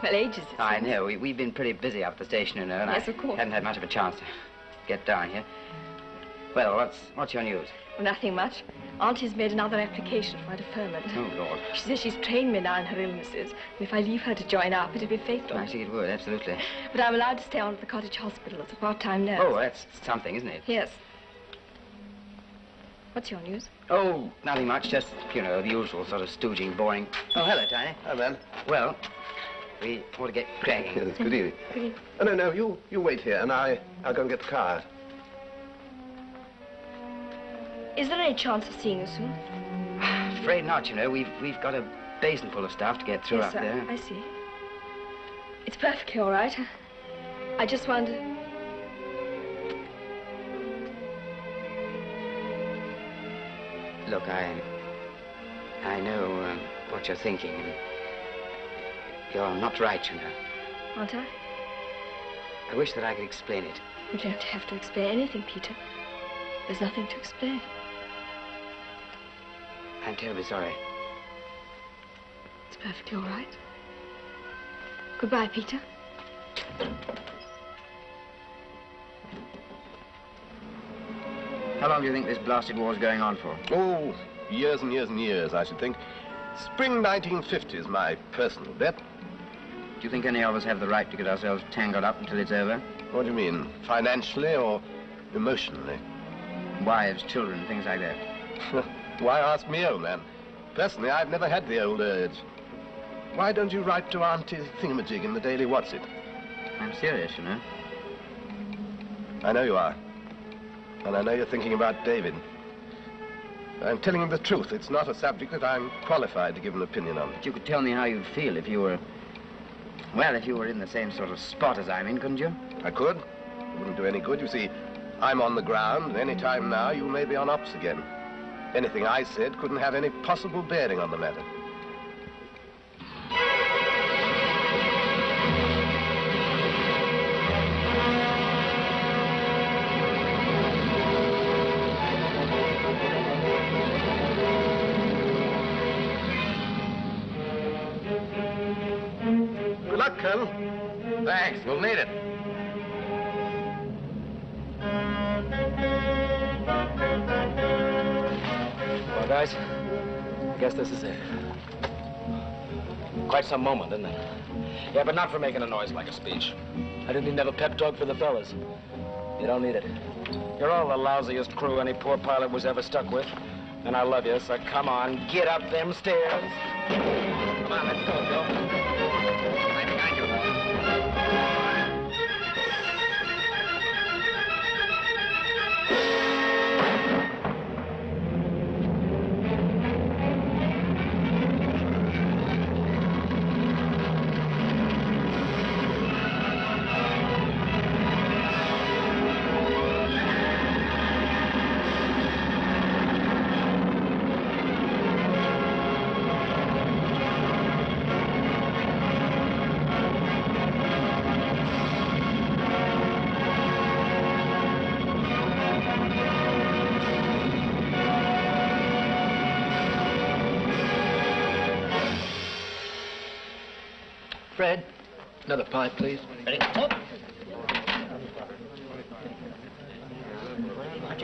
well, ages. I know. We've been pretty busy up at the station, you know. And Yes, I of course. haven't had much of a chance to get down here. Well, what's your news? Well, nothing much. Auntie's made another application for a deferment. Oh, Lord. She says she's trained me now in her illnesses, and if I leave her to join up, it'll be fatal. I see it would, absolutely. But I'm allowed to stay on at the cottage hospital as a part-time nurse. Oh, that's something, isn't it? Yes. What's your news? Oh, nothing much, just, you know, the usual sort of stooging, boring. Oh, hello, Tiny. Hi, man. Well, we ought to get cracking. Yes, good evening. Good evening. Oh, no, you wait here, and I'll go and get the car out. Is there any chance of seeing you soon? Afraid not, you know. We've got a basin full of stuff to get through Yes, up sir. there. I see. It's perfectly all right. I just wondered... Look, I know what you're thinking, and you're not right, you know. Aren't I? I wish that I could explain it. You don't have to explain anything, Peter. There's nothing to explain. I'm terribly sorry. It's perfectly all right. Goodbye, Peter. How long do you think this blasted war's going on for? Oh, years and years and years, I should think. Spring 1950 is my personal bet. Do you think any of us have the right to get ourselves tangled up until it's over? What do you mean? Financially or emotionally? Wives, children, things like that. Why ask me, old man? Personally, I've never had the old urge. Why don't you write to Auntie Thingamajig in the Daily What's-It? I'm serious, you know. I know you are. And I know you're thinking about David. I'm telling you the truth. It's not a subject that I'm qualified to give an opinion on. But you could tell me how you'd feel if you were... Well, if you were in the same sort of spot as I'm in, couldn't you? I could. It wouldn't do any good. You see, I'm on the ground, and any time now you may be on ops again. Anything I said couldn't have any possible bearing on the matter. Good luck, Colonel. Thanks, we'll need it. Well, guys, I guess this is it. Quite some moment, isn't it? Yeah, but not for making a noise like a speech. I didn't even have a pep talk for the fellas. You don't need it. You're all the lousiest crew any poor pilot was ever stuck with. And I love you, so come on, get up them stairs. Come on, let's go, Joe. Right behind you. Fred, another pint, please. Ready? Up.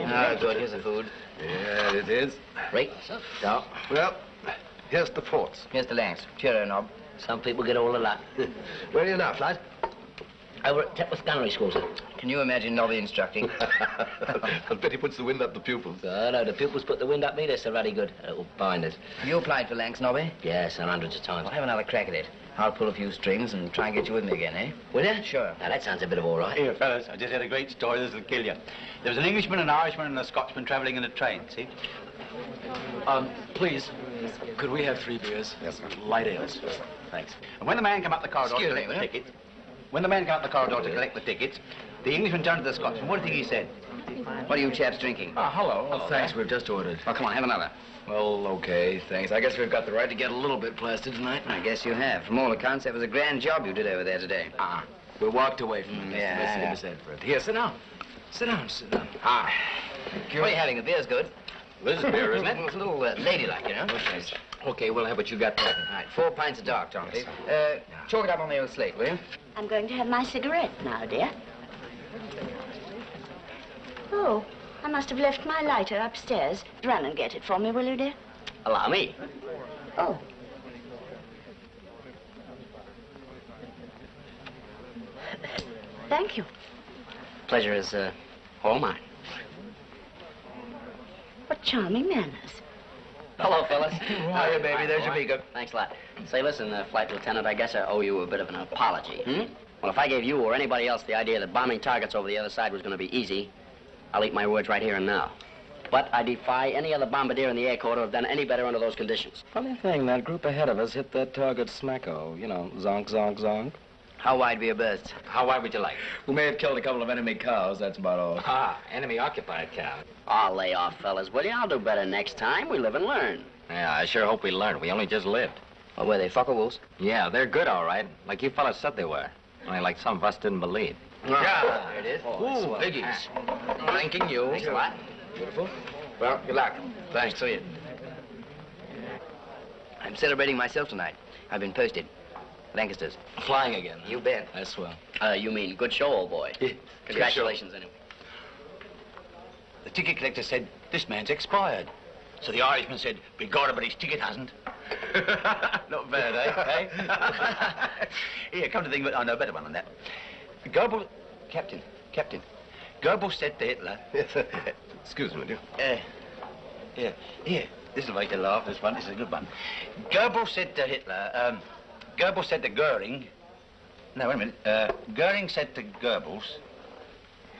Ah, good. Here's the food. Yeah, it is. Right. So. Well, here's the forts. Here's the lengths. Cheerio, Nob. Some people get all a lot. Where are you now, Flight? Over at Tetworth Gunnery School, sir. Can you imagine Nobby instructing? I bet he puts the wind up the pupils. Oh, no, the pupils put the wind up me. They're so ruddy good. It'll bind us. You applied for Lanks, Nobby? Yes, and hundreds of times. I'll have another crack at it. I'll pull a few strings and try and get you with me again, eh? Will you? Sure. Now, that sounds a bit of all right. Here, fellas, I just had a great story. This'll kill you. There was an Englishman, an Irishman, and a Scotsman traveling in a train, see? Please, could we have 3 beers? Yes, sir. Light ales. Thanks. And when the man came up the corridor to collect the tickets, the Englishman turned to the Scotsman. What do you think he said? What are you chaps drinking? Oh, hello. Hello Thanks, there. we've just ordered. Oh, come on, have another. Well, okay, thanks. I guess we've got the right to get a little bit plastered tonight. I guess you have. From all accounts, that was a grand job you did over there today. We walked away from it. Yeah. Listen for it. Here, sit down. Sit down, sit down. Thank you. What are you having? The beer's good. This is beer, isn't it? It's a little ladylike, you know. Okay, we'll have what you got there. All right, 4 pints of dark, Tom, please. Chalk it up on the old slate, will you? I'm going to have my cigarette now, dear. Oh, I must have left my lighter upstairs. Run and get it for me, will you, dear? Allow me. Oh. Thank you. Pleasure is all mine. What charming manners. Hello, fellas. Hiya, baby. There's your beaker. Thanks a lot. Say, listen, Flight Lieutenant, I guess I owe you a bit of an apology. Well, if I gave you or anybody else the idea that bombing targets over the other side was going to be easy, I'll eat my words right here and now. But I defy any other bombardier in the Air Corps to have done any better under those conditions. Funny thing, that group ahead of us hit that target smacko. You know, zonk, zonk, zonk. How wide were your berths? How wide would you like? We may have killed a couple of enemy cows, that's about all. Ah, enemy-occupied cow. Oh, lay off, fellas, will you? I'll do better next time. We live and learn. Yeah, I sure hope we learned. We only just lived. Well, were they fucker-wolves? Yeah, they're good, all right. Like you fellas said they were. Only like some of us didn't believe. Yeah, there it is. Ooh, biggies. Thanking you. Thanks a lot. Beautiful. Well, good luck. Thanks. See you. I'm celebrating myself tonight. I've been posted. Lancasters. Flying again. You bet. That's swell. You mean good show, old boy. Congratulations, anyway. The ticket collector said, this man's expired. So the Irishman said, begorra, but his ticket hasn't. Not bad, eh? Here, come to think of it, I know a better one than that. Goebbels... Captain. Goebbels said to Hitler... Excuse me, dear. Here, this will make you laugh, this one. This is a good one. Goebbels said to Hitler, Goebbels said to Goering... No, wait a minute. Goering said to Goebbels...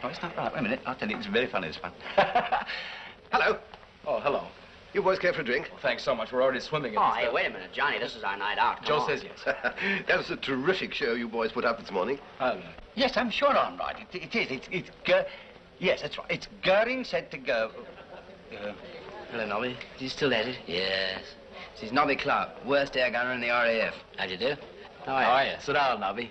Oh, it's not right. Wait a minute. I'll tell you, it's very funny, this one. Hello. Oh, hello. You boys care for a drink? Well, thanks so much. We're already swimming in Oh, this hey, stuff. wait a minute, Johnny. This is our night out. Joe Come on. says yes. That was a terrific show you boys put up this morning. Yes, I'm sure I'm right. It is. It's yes, that's right. It's Goering said to go... Hello, Nobby. Is he still at it? Yes. This is Nobby Clark, worst air gunner in the RAF. How'd you do? How are you? Sit down, Nobby.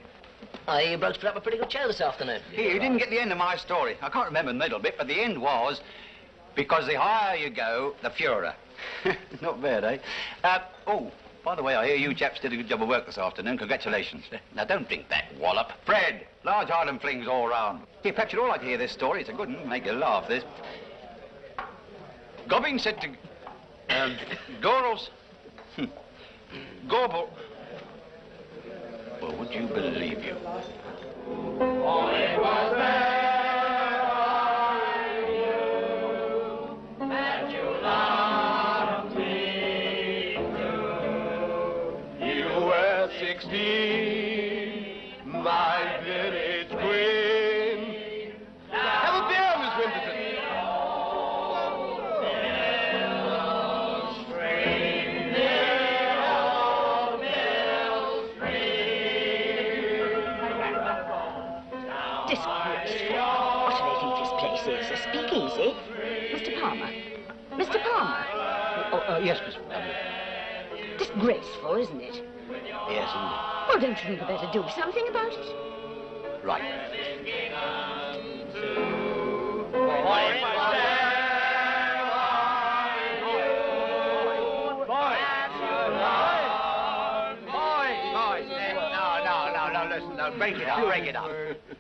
Oh, you blokes put up a pretty good show this afternoon. Here, you didn't get the end of my story. I can't remember the middle bit, but the end was... Because the higher you go, the purer. Not bad, eh? Oh, by the way, I hear you chaps did a good job of work this afternoon. Congratulations. Now, don't drink that wallop. Fred, large island flings all round. Here, perhaps you'd all like to hear this story. It's a good one. Make you laugh, this. Gobbing said to... Gorels... Gorbel... Well, would you believe you? My village queen. Have a beer, Miss Winterton. Disgraceful. What do they think this place is? A speakeasy? Mr. Palmer. Mr. Palmer. Yes, Miss Winterton. Disgraceful, isn't it? Yes, indeed. Well, don't you think you better do something about it? Right. No, listen, no, break it up.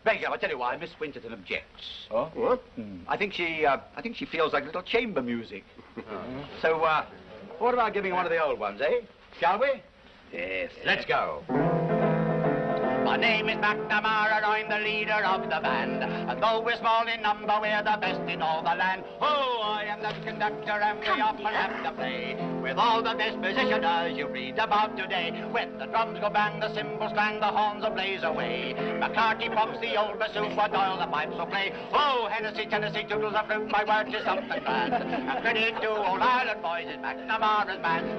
I tell you why, Miss Winterton objects. Oh? What? I think she feels like little chamber music. So, what about giving one of the old ones, eh? Shall we? Yes. Let's go. My name is McNamara and I'm the leader of the band. And though we're small in number, we're the best in all the land. Oh, I am the conductor and we often have to play with all the best musicians you read about today. When the drums go bang, the cymbals clang, the horns will blaze away. McCarthy pops the old bassoon, while Doyle the pipes will play. Oh, Hennessy, Tennessee, toodles a flute, my word is something grand. And credit to old Ireland boys is McNamara's man.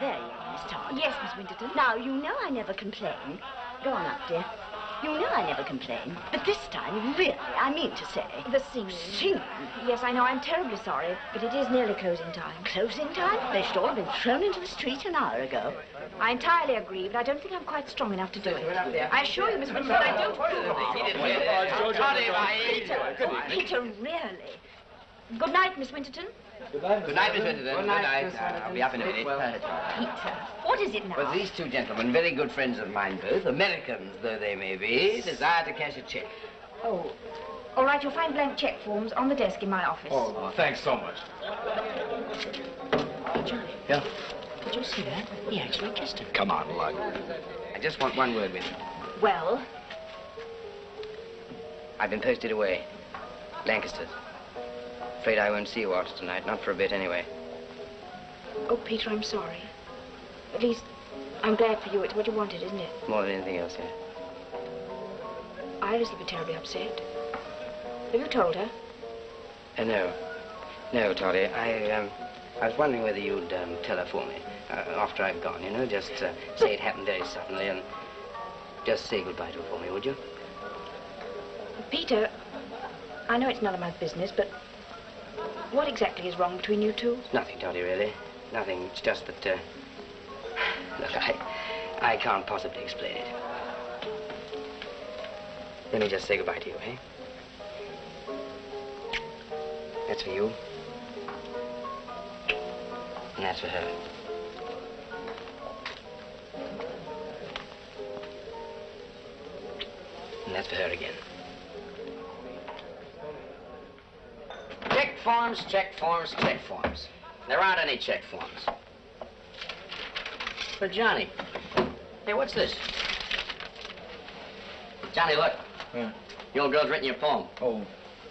There you are, Miss Todd. Yes, Miss Winterton. Now, you know I never complain. Go on up, dear. You know I never complain. But this time, really, I mean to say... The singing. Singing? Yes, I know. I'm terribly sorry, but it is nearly closing time. Closing time? They should all have been thrown into the street an hour ago. I entirely agree, but I don't think I'm quite strong enough to do it. I assure you, Miss Winterton, I don't approve. Peter, really. Good night, Miss Winterton. Good night, Good night, Miss Winterton. Good night, Good night. I'll be up in a minute. Peter, what is it now? Well, these two gentlemen, very good friends of mine both, Americans though they may be, desire to cash a check. Oh, all right, you'll find blank check forms on the desk in my office. Oh, thanks so much. Yeah? Did you see that? He actually kissed her. Come on, Lug. I just want one word with you. Well? I've been posted away. Lancaster's. Afraid I won't see you after tonight, not for a bit anyway. Oh, Peter, I'm sorry. At least, I'm glad for you. It's what you wanted, isn't it? More than anything else, yeah. Iris will be terribly upset. Have you told her? No. No, Toddy. I was wondering whether you'd tell her for me. After I've gone, you know, just say it happened very suddenly and just say goodbye to her for me, would you? Peter, I know it's none of my business, but what exactly is wrong between you two? Nothing, Toddy, really. Nothing. It's just that, look, I can't possibly explain it. Let me just say goodbye to you, eh? That's for you. And that's for her. And that's for her again. Check forms, check forms, check forms. There aren't any check forms. For Johnny. Hey, what's this? Johnny, look. Your girl's written you a poem. Oh,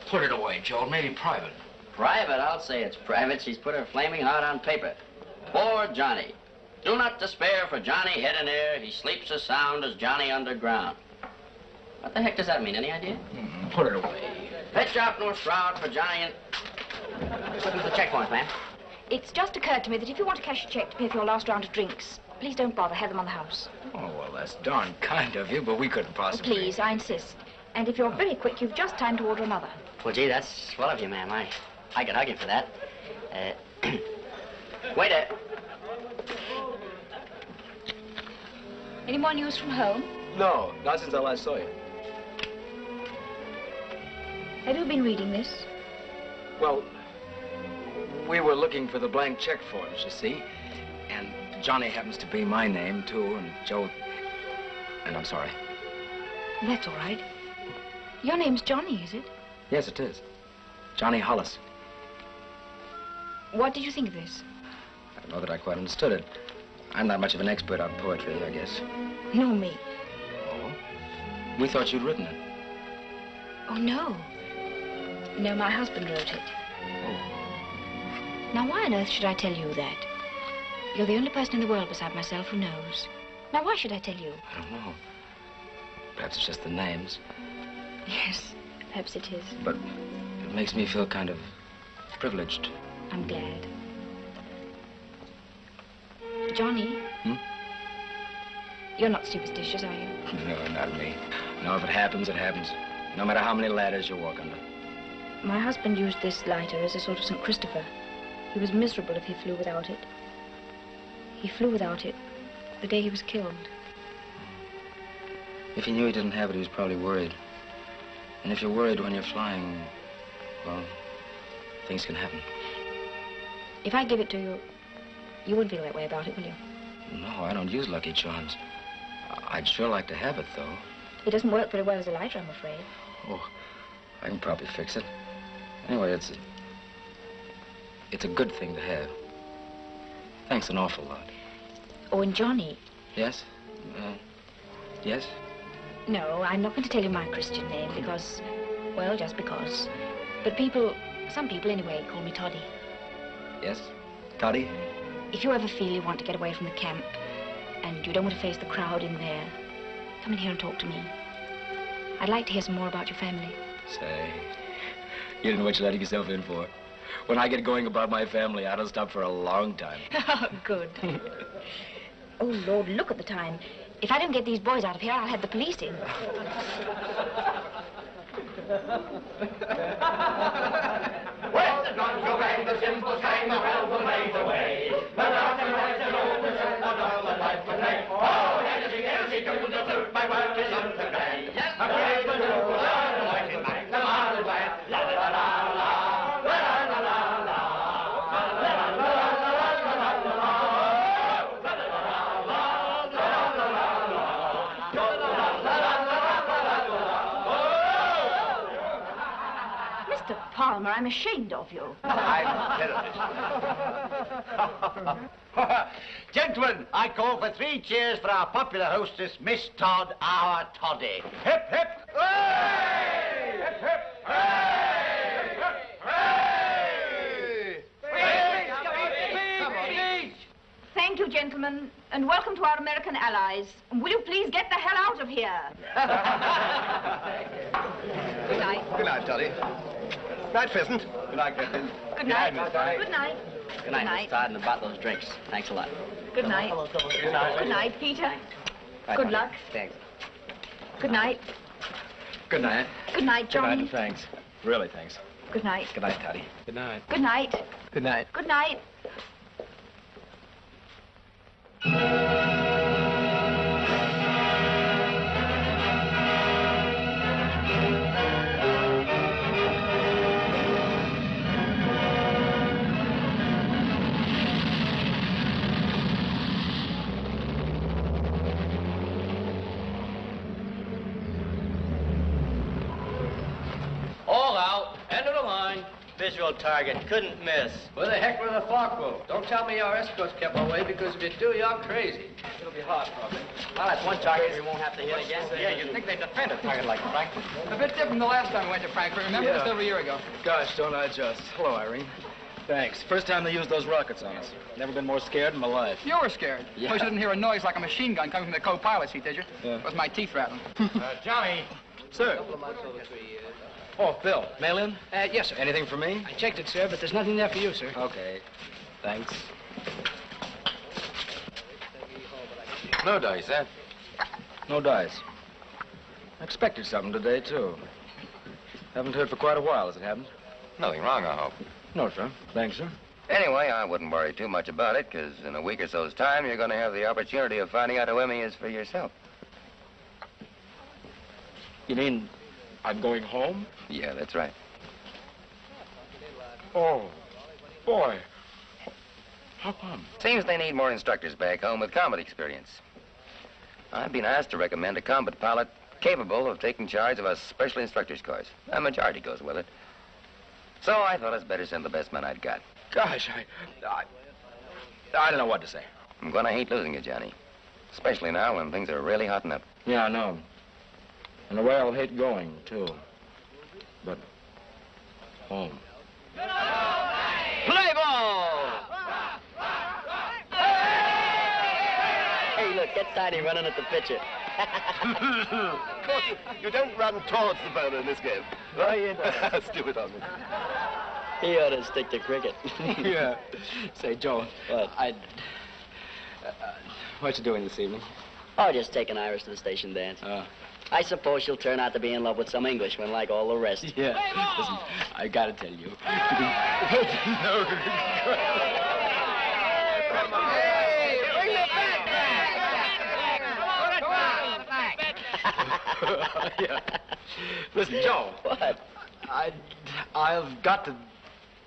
put it away, Joel. Maybe private. Private? I'll say it's private. She's put her flaming heart on paper. For Johnny. Do not despair for Johnny head and air. He sleeps as sound as Johnny underground. What the heck does that mean? Any idea? Put it away. Fetch out no shroud for Johnny and... Looking for the check forms, ma'am. It's just occurred to me that if you want to cash a check to pay for your last round of drinks, please don't bother. Have them on the house. Oh, well, that's darn kind of you, but we couldn't possibly. Oh, please, I insist. And if you're very quick, you've just time to order another. Well, gee, that's swell of you, ma'am. I could hug him for that. Waiter. Any more news from home? No, not since I last saw you. Have you been reading this? Well, we were looking for the blank check forms, you see. And Johnny happens to be my name, too, and Joe... And I'm sorry. That's all right. Your name's Johnny, is it? Yes, it is. Johnny Hollis. What did you think of this? I don't know that I quite understood it. I'm not much of an expert on poetry, I guess. No, me. Oh? We thought you'd written it. Oh, no. No, my husband wrote it. Oh. Now, why on earth should I tell you that? You're the only person in the world beside myself who knows. Now, why should I tell you? I don't know. Perhaps it's just the names. Yes, perhaps it is. But it makes me feel kind of privileged. I'm glad. Johnny? You're not superstitious, are you? No, not me. No, if it happens, it happens. No matter how many ladders you walk under. My husband used this lighter as a sort of St. Christopher. He was miserable if he flew without it. He flew without it the day he was killed. If he knew he didn't have it, he was probably worried. And if you're worried when you're flying, well, things can happen. If I give it to you, you wouldn't feel that way about it, will you? No, I don't use Lucky Charms. I'd sure like to have it, though. It doesn't work very well as a lighter, I'm afraid. Oh, I can probably fix it. Anyway, it's a good thing to have. Thanks an awful lot. Oh, and Johnny. Yes? Yes? No, I'm not going to tell you my Christian name because, well, just because. But some people anyway, call me Toddy. Yes? Toddy? If you ever feel you want to get away from the camp and you don't want to face the crowd in there, come in here and talk to me. I'd like to hear some more about your family. Say, you didn't know what you're letting yourself in for. When I get going about my family, I don't stop for a long time. Oh, good. Oh, Lord, look at the time. If I don't get these boys out of here, I'll have the police in. When the drums go bang, the cymbals hang, the bells will fade away. The doctor rides alone, the sun will down the light for day. Oh, Hennessy, Hennessy, do the flute, my work is underway. I play the flute, the light in back, the model band, la la la la, la la la la la. Palmer, I'm ashamed of you. I'm terrorist. Gentlemen, I call for 3 cheers for our popular hostess, Miss Todd, our Toddy. Hip, hip. Hooray! Hip, hip. Hooray! Hip, hooray! Speech! Thank you, gentlemen, and welcome to our American allies. And will you please get the hell out of here? Good night. Good night, Toddy. Night, Pheasant. Good night, Captain. Good night. Good night. Good night. Good night, Miss Todd, and about those drinks. Thanks a lot. Good night. Good night. Good night, Peter. Bye, Good Toddy. luck. Thanks. Good night. Good night. Good night, Good night, Johnny. and thanks. Really, thanks. Good night. Good night, Toddy. Good night. Good night. Good night. Good night. All out. End of the line. Visual target. Couldn't miss. Where the heck were the Falkville? Don't tell me our escorts kept away, because if you do, you're crazy. It'll be hard for me. Well, that's one target we won't have to hit again. Yeah, you'd think they'd defend a target like Frankfurt. A bit different the last time we went to Frankfurt. Remember, Yeah. just over a year ago. Gosh, don't I just. Hello, Irene. Thanks. First time they used those rockets on us. Never been more scared in my life. You were scared. Yeah. Of course, you didn't hear a noise like a machine gun coming from the co-pilot seat, did you? Yeah. It was my teeth rattling. Johnny. Sir. Oh, Bill. Mail in? Yes, sir. Anything for me? I checked it, sir, but there's nothing there for you, sir. Okay. Thanks. No dice, eh? No dice. I expected something today, too. Haven't heard for quite a while, has it happened? Nothing wrong, I hope. No, sir. Thanks, sir. Anyway, I wouldn't worry too much about it, because in a week or so's time, you're going to have the opportunity of finding out who Emmy is for yourself. You mean I'm going home? Yeah, that's right. Oh, boy. How come? Seems they need more instructors back home with combat experience. I've been asked to recommend a combat pilot capable of taking charge of a special instructor's course. A majority goes with it. So I thought it's better send the best man I'd got. Gosh, I don't know what to say. I'm going to hate losing you, Johnny. Especially now when things are really hotting up. Yeah, I know. In a way, I'll hate going, too. But home. Play ball! Hey, look, get Tiny running at the pitcher. Of course, you don't run towards the bowler in this game. No, you don't. Stupid on me. He ought to stick to cricket. Yeah. Say, Joe. What? What you doing this evening? Oh, just taking Iris to the station dance. I suppose she'll turn out to be in love with some Englishman like all the rest. Yeah. Listen, I gotta tell you. Hey, bring the bat back! Yeah. Listen, Joe. What? I've got to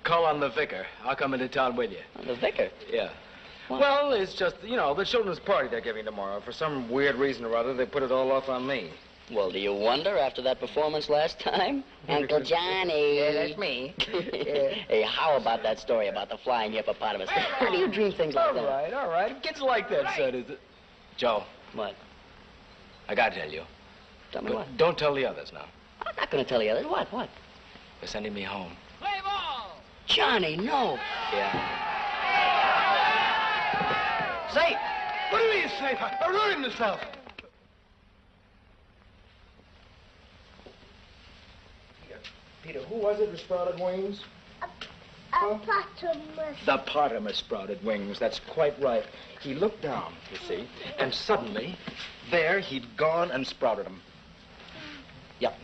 call on the vicar. I'll come into town with you. The vicar? Yeah. What? Well, it's just, you know, the children's party they're giving tomorrow. For some weird reason or other, they put it all off on me. Well, do you wonder after that performance last time? Uncle Johnny. Yeah, that's me. Hey, how about that story about the flying hippopotamus? How do you dream things like that? All right. Kids like that, son, is it? Joe. What? I gotta tell you. Tell me But what? don't tell the others now. I'm not going to tell the others. What? They're sending me home. Play ball! Johnny, no. Yeah. Say, what do you mean, safe? I ruined myself. Peter, who was it who sprouted wings? Hippopotamus. The potamus sprouted wings. That's quite right. He looked down, you see, and suddenly, there he'd gone and sprouted them. Yep.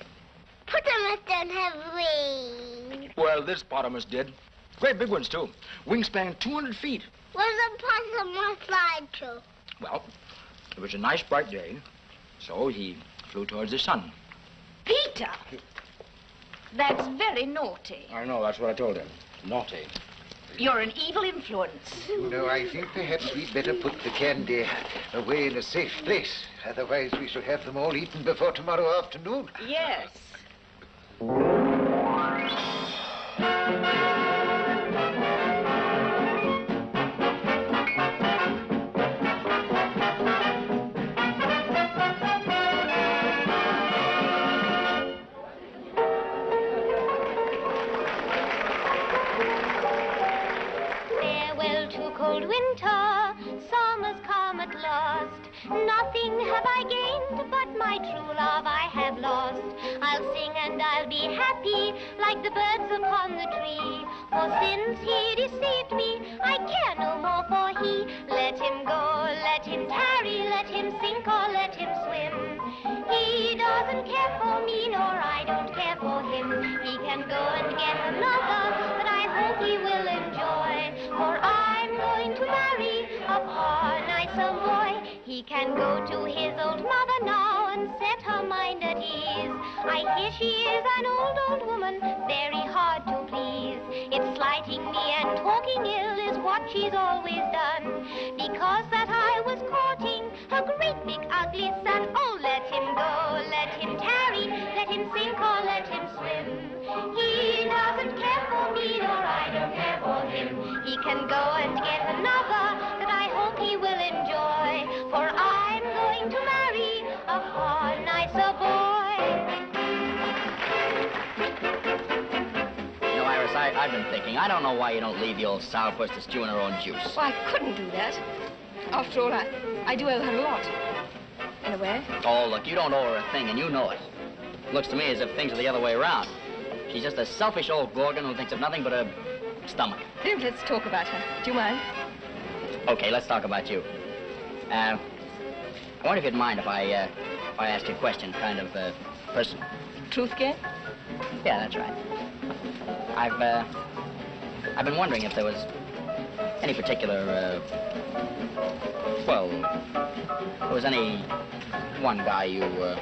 Hippopotamus don't have wings. Well, this potamus did. Great big ones, too. Wingspan 200 feet. Where's the hippopotamus fly to? Well, it was a nice bright day, so he flew towards the sun. Peter! That's very naughty. I know, that's what I told him. Naughty. You're an evil influence. No, I think perhaps we'd better put the candy away in a safe place. Otherwise, we shall have them all eaten before tomorrow afternoon. Yes. Farewell to cold winter, summer's come at last. Nothing have I gained, but my true love I have lost. I'll sing and I'll be happy, like the birds upon the tree. For since he deceived me, I care no more for he. Let him go, let him tarry, let him sink or let him swim. He doesn't care for me, nor I don't care for him. He can go and get another, but I hope he will enjoy. For I'm going to marry a far nicer boy. He can go to his old mother now and set her mind at ease. I hear she is an old woman, very hard to please. It's slighting me and talking ill is what she's always done. Because that I was courting a great big ugly son. Oh, let him go, let him tarry, let him sink or let him swim. He doesn't care for me, nor I don't care for him. He can go and get another that I hope he will enjoy. For I'm going to marry a far nicer boy. You know, Iris, I've been thinking. I don't know why you don't leave the old sourpuss to stew in her own juice. Well, I couldn't do that. After all, I do owe her a lot. In a way. Oh, look, you don't owe her a thing, and you know it. Looks to me as if things are the other way around. She's just a selfish old gorgon who thinks of nothing but her stomach. David, let's talk about her. Do you mind? Okay, let's talk about you. I wonder if you'd mind if I asked you a question, kind of personal. Truth game? Yeah, that's right. I've been wondering if there was any particular, well, there was any one guy you, oh,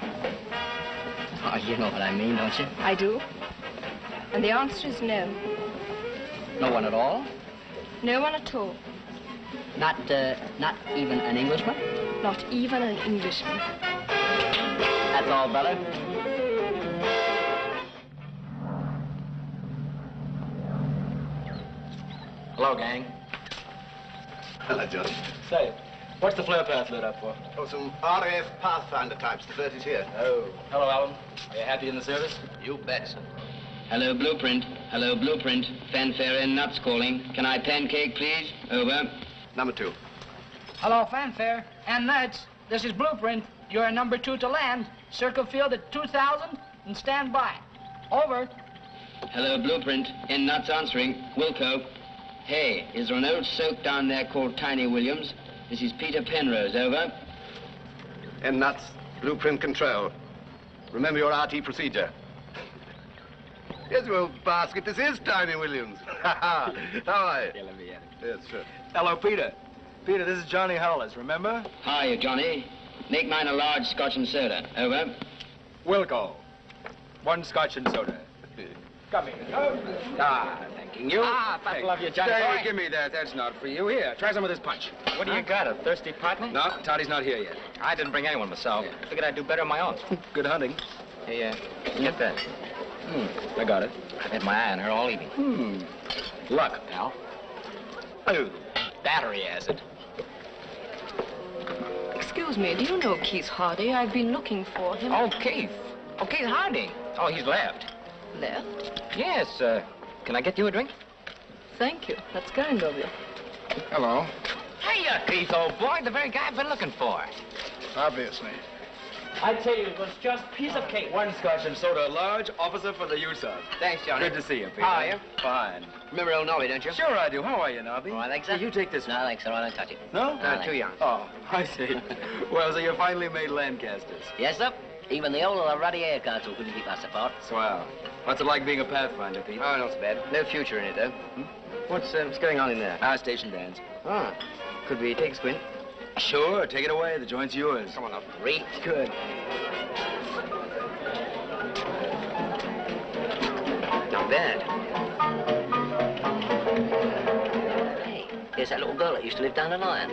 you know what I mean, don't you? I do. And the answer is no. No one at all? No one at all. Not even an Englishman? Not even an Englishman. That's all, brother. Hello, gang. Hello, Johnny. Say, what's the flare path lit up for? Oh, some RAF Pathfinder types. The 30's here. Oh. Hello, Alan. Are you happy in the service? You bet, sir. Hello, Blueprint. Hello, Blueprint. Fanfare in, nuts calling. Can I pancake, please? Over. Number 2. Hello, Fanfare and Nuts. This is Blueprint. You're number 2 to land. Circle field at 2,000 and stand by. Over. Hello, Blueprint. In nuts answering. Wilco. Hey, is there an old soak down there called Tiny Williams? This is Peter Penrose. Over. And nuts. Blueprint control. Remember your RT procedure. Yes, you old basket. This is Tiny Williams. How are you? Yeah, let me at it. Yes, sir. Hello, Peter. Peter, this is Johnny Howlers, remember? Hiya, Johnny. Make mine a large scotch and soda. Over. Wilco. 1 scotch and soda. Come here. Thanking you. I love you, Johnny. Hey, boy. give me that. That's not for you. Here, try some of this punch. What do you got, a thirsty partner? No, Toddy's not here yet. I didn't bring anyone myself. Figured I'd do better on my own. Good hunting. Hey, get that. I got it. I've had my eye on her all evening. Luck, pal. Oh, battery acid. Excuse me, do you know Keith Hardy? I've been looking for him. Oh, Keith. Oh, Keith Harding. Oh, he's left. Left? Yes, can I get you a drink? Thank you. That's kind of you. Hello. Hiya, Keith, old boy. The very guy I've been looking for. Obviously. I tell you, it was just a piece of cake. 1 scotch and soda, large, officer for the use of. Thanks, Johnny. Good to see you, Peter. How are you? Fine. Remember old Nobby, don't you? Sure I do. How are you, Nobby? Oh, I think so. You take this one. No, thanks, sir. I don't touch it. No? Too young. Oh, I see. Well, so you finally made Lancasters. Yes, sir. Even the old of the Ruddy Air Council couldn't keep us apart. Swell. What's it like being a Pathfinder, Pete? Oh, not so bad. No future in it, though. What's going on in there? Our station dance. Oh, could we take a squint? Sure, take it away. The joint's yours. Come on up. Read. Good. Not bad. Hey, here's that little girl that used to live down the line.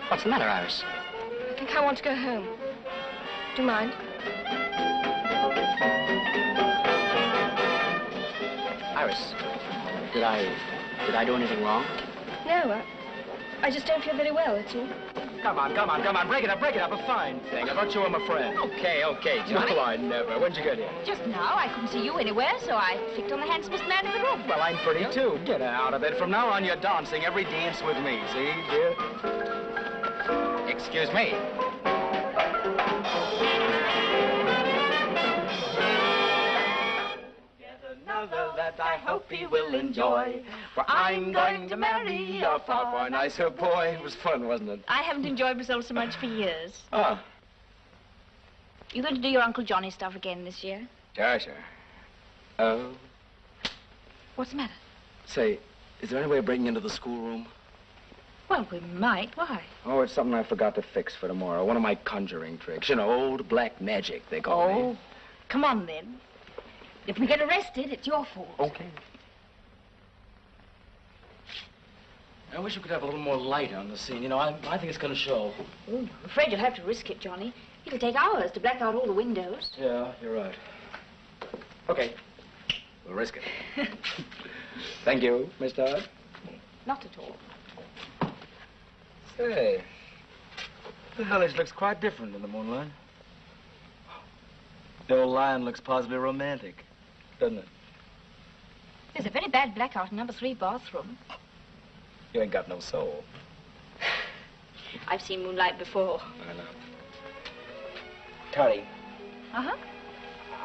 What's the matter, Iris? I think I want to go home. Do you mind? Iris, did I do anything wrong? No, I just don't feel very well, that's all. Come on. Break it up. A fine thing. I thought you were my friend. Okay, Johnny. No, I never. When'd you get here? Just now. I couldn't see you anywhere, so I picked on the handsomest man in the room. Well, I'm pretty, too. Get out of it. From now on, you're dancing every dance with me. See, dear? Excuse me. Another that I hope he will enjoy, for I'm going to marry a far nicer boy. It was fun, wasn't it? I haven't enjoyed myself so much for years. Ah. You going to do your Uncle Johnny stuff again this year? Sure. Oh. What's the matter? Say, is there any way of breaking into the schoolroom? Well, we might. Why? Oh, it's something I forgot to fix for tomorrow. One of my conjuring tricks. You know, old black magic, they call me. Oh, come on, then. If we get arrested, it's your fault. Okay. I wish we could have a little more light on the scene. You know, I think it's going to show. Oh, I'm afraid you'll have to risk it, Johnny. It'll take hours to black out all the windows. Yeah, you're right. Okay. We'll risk it. Thank you, Miss Todd. Not at all. Say, the village looks quite different in the moonlight. The old lion looks positively romantic, doesn't it? There's a very bad blackout in number 3 bathroom. You ain't got no soul. I've seen moonlight before. I know. Toddy, Uh-huh.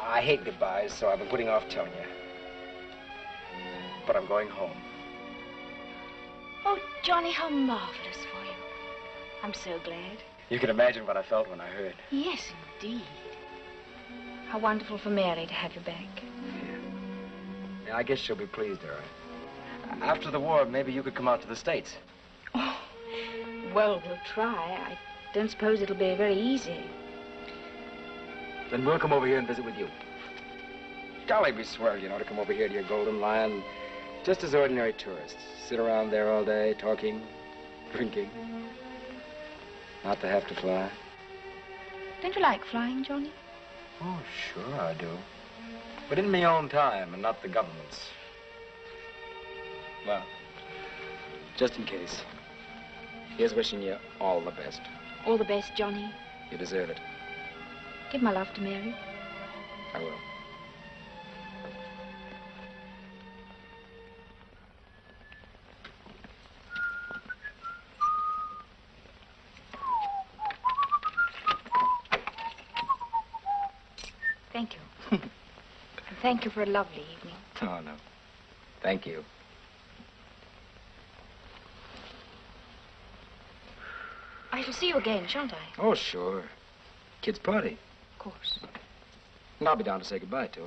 I hate goodbyes, so I've been putting off telling you. But I'm going home. Oh, Johnny, how marvelous for you. I'm so glad. You can imagine what I felt when I heard. Yes, indeed. How wonderful for Mary to have you back. Yeah, I guess she'll be pleased, all right. After the war, maybe you could come out to the States. Oh, well, we'll try. I don't suppose it'll be very easy. Then we'll come over here and visit with you. Golly, be swell, you know, to come over here to your Golden Lion just as ordinary tourists. Sit around there all day, talking, drinking. Not to have to fly. Don't you like flying, Johnny? Oh, sure I do. But in my own time and not the government's. Well, just in case, here's wishing you all the best. All the best, Johnny. You deserve it. Give my love to Mary. I will. Thank you. And thank you for a lovely evening. Oh, no. Thank you. I shall see you again, shan't I? Oh, sure. Kids' party. Of course. And I'll be down to say goodbye to her,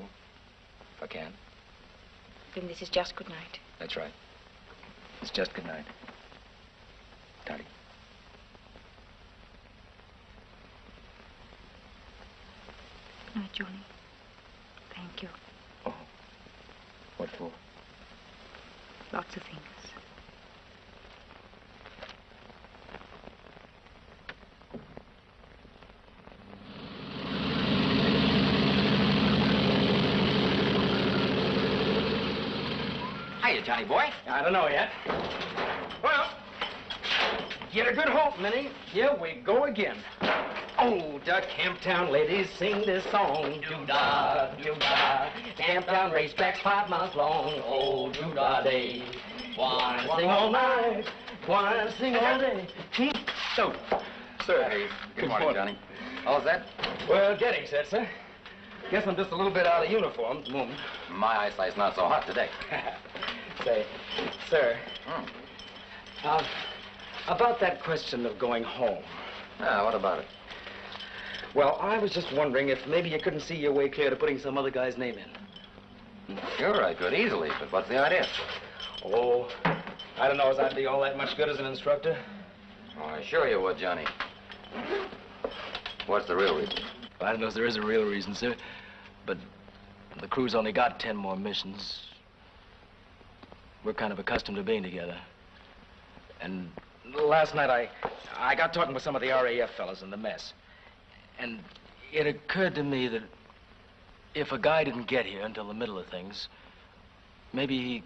if I can. Then this is just good night. That's right. It's just good night. Toddy. Good night, Johnny. Thank you. Oh. What for? Lots of things. Hiya, Johnny boy. I don't know yet. Well, get a good hope, Minnie. Here we go again. Oh, the Camptown ladies sing this song. Doo-dah, doo-dah. Camptown racetracks 5 miles long. Oh, doo-dah day. Wanna sing all night. Wanna sing all day. So, sir. Hey, good morning, Johnny. How's that? Well, getting set, sir. Guess I'm just a little bit out of uniform at the moment. My eyesight's not so hot today. Say, sir. About that question of going home. Ah, what about it? Well, I was just wondering if maybe you couldn't see your way clear to putting some other guy's name in. Sure, I could easily, but what's the idea? Oh, I don't know as I'd be all that much good as an instructor. Oh, I assure you would, Johnny. What's the real reason? I don't know if there is a real reason, sir, but the crew's only got 10 more missions. We're kind of accustomed to being together. And last night I got talking with some of the RAF fellas in the mess. And it occurred to me that if a guy didn't get here until the middle of things, maybe he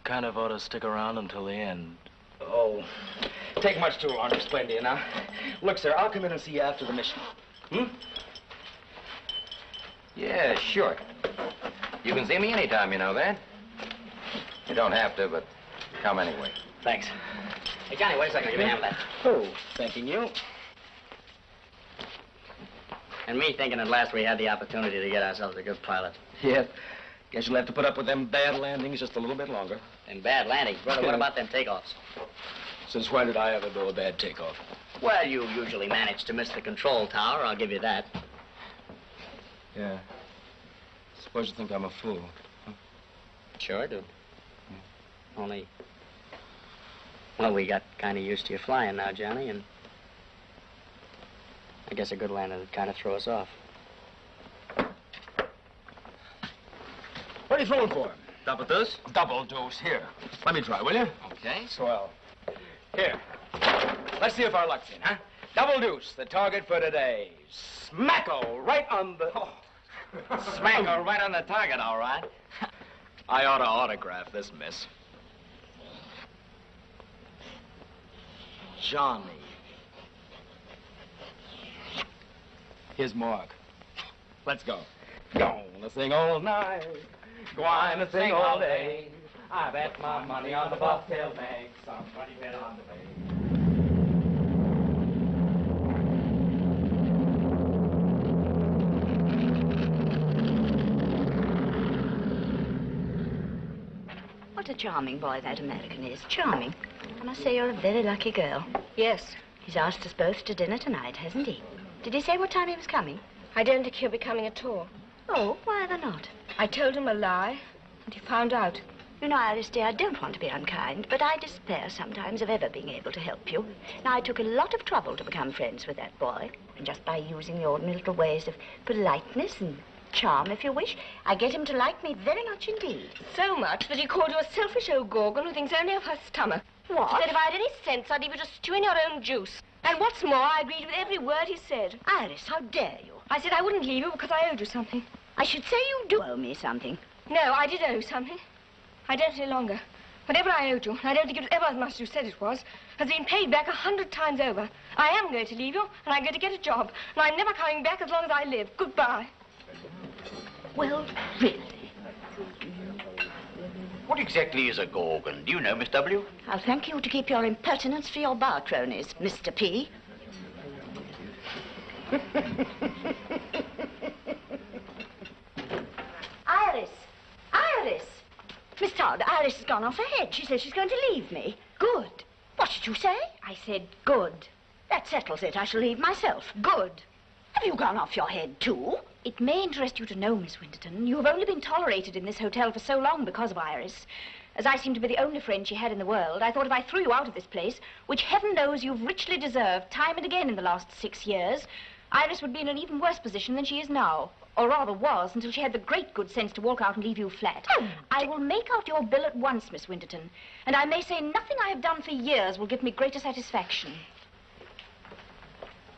kind of ought to stick around until the end. Oh, take much too long to explain to you now. Look, sir, I'll come in and see you after the mission. Hmm? Yeah, sure. You can see me anytime, you know that. You don't have to, but come anyway. Thanks. Hey, Johnny, wait a second. Give me a hand with that. Oh, thanking you. And me thinking at last we had the opportunity to get ourselves a good pilot. Yeah. Guess you'll have to put up with them bad landings just a little bit longer. And bad landings? Brother, what about them takeoffs? Since when did I ever do a bad takeoff? Well, you usually manage to miss the control tower, I'll give you that. Yeah. Suppose you think I'm a fool. Huh? Sure I do. Only, well, we got kind of used to you flying now, Johnny, and I guess a good landing would kind of throw us off. What are you throwing for? Double dose? Double dose. Here. Let me try, will you? Okay. Swell. Here. Let's see if our luck's in, huh? Double deuce, the target for today. Smacko, right on the... Oh. Smacko right on the target, all right. I ought to autograph this, miss. Johnny. Here's Mark. Let's go. Gonna sing all night. Gonna sing all day. I bet my money on the bobtail bank. Somebody bet on the bank. What a charming boy that American is. Charming. I must say you're a very lucky girl. Yes. He's asked us both to dinner tonight, hasn't he? Did he say what time he was coming? I don't think he'll be coming at all. Oh, why the not? I told him a lie, and he found out. You know, Iris, dear, I don't want to be unkind, but I despair sometimes of ever being able to help you. Now, I took a lot of trouble to become friends with that boy, and just by using the ordinary little ways of politeness and charm, if you wish, I get him to like me very much indeed. So much that he called you a selfish old gorgon who thinks only of her stomach. What? He said if I had any sense, I'd leave you to stew in your own juice. And what's more, I agreed with every word he said. Iris, how dare you? I said I wouldn't leave you because I owed you something. I should say you do owe me something. No, I did owe something. I don't any longer. Whatever I owed you, and I don't think it was ever as much as you said it was, has been paid back 100 times over. I am going to leave you, and I'm going to get a job, and I'm never coming back as long as I live. Goodbye. Well, really? What exactly is a gorgon? Do you know, Miss W? I'll thank you to keep your impertinence for your bar cronies, Mr. P. Iris! Iris! Miss Todd, Iris has gone off her head. She says she's going to leave me. Good. What did you say? I said good. That settles it. I shall leave myself. Good. Have you gone off your head, too? It may interest you to know, Miss Winterton, you have only been tolerated in this hotel for so long because of Iris. As I seem to be the only friend she had in the world, I thought if I threw you out of this place, which heaven knows you've richly deserved time and again in the last 6 years, Iris would be in an even worse position than she is now. Or rather was, until she had the great good sense to walk out and leave you flat. I will make out your bill at once, Miss Winterton, and I may say nothing I have done for years will give me greater satisfaction.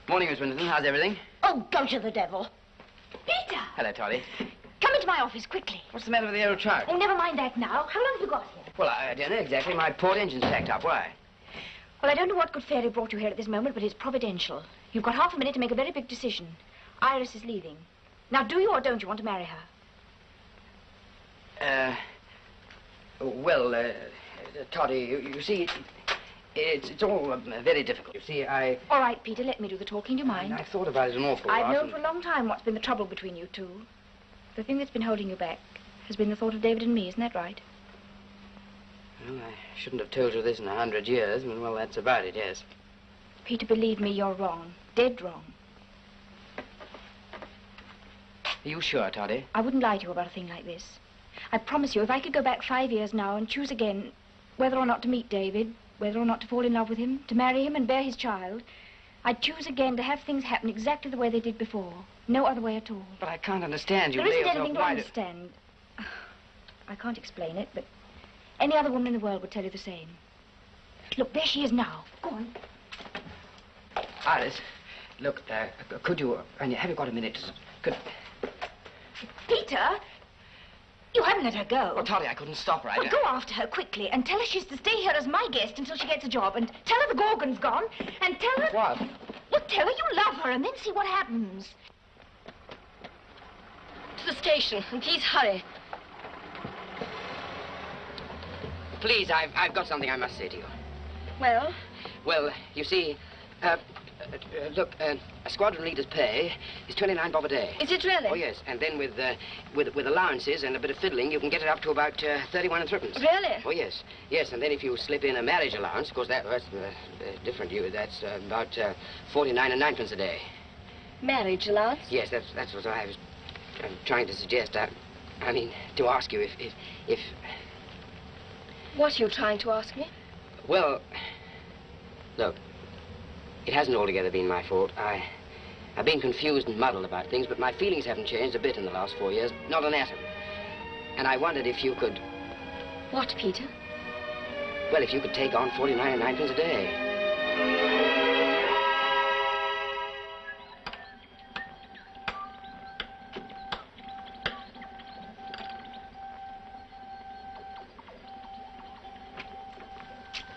Morning, Miss Winterton. How's everything? Oh, go to the devil. Peter! Hello, Toddy. Come into my office, quickly. What's the matter with the old truck? Oh, never mind that now. How long have you got here? Well, I don't know exactly. My port engine's packed up. Why? Well, I don't know what good fairy brought you here at this moment, but it's providential. You've got half a minute to make a very big decision. Iris is leaving. Now, do you or don't you want to marry her? Well, Toddy, you see, it's all very difficult. You see, All right, Peter, let me do the talking. Do you mind? I've thought about it an awful lot. I've known for a long time what's been the trouble between you two. The thing that's been holding you back has been the thought of David and me, isn't that right? Well, I shouldn't have told you this in 100 years, but, well, that's about it, yes. Peter, believe me, you're wrong. Dead wrong. Are you sure, Toddy? I wouldn't lie to you about a thing like this. I promise you, if I could go back 5 years now and choose again whether or not to meet David, whether or not to fall in love with him, to marry him and bear his child, I'd choose again to have things happen exactly the way they did before. No other way at all. But I can't understand. There isn't anything to understand. I can't explain it, but any other woman in the world would tell you the same. Look, there she is now. Go on. Iris, look, could you, have you got a minute? Could... Peter, you hadn't let her go. Well, Tolly, I couldn't stop her. Well, go after her quickly and tell her she's to stay here as my guest until she gets a job. And tell her the Gorgon's gone. And tell her... What? Well, tell her you love her and then see what happens. To the station, and please hurry. Please, I've got something I must say to you. Well? Well, you see, look, a squadron leader's pay is 29 bob a day. Is it really? Oh, yes. And then with allowances and a bit of fiddling, you can get it up to about 31 and threepence. Really? Oh, yes. Yes, and then if you slip in a marriage allowance, of course, that's different. That's about 49 and ninepence a day. Marriage allowance? Yes, that's what I was trying to suggest. I mean, to ask you if... What are you trying to ask me? Well, look, it hasn't altogether been my fault. I've been confused and muddled about things, but my feelings haven't changed a bit in the last 4 years. Not an atom. And I wondered if you could... What, Peter? Well, if you could take on 49 and ninepence a day.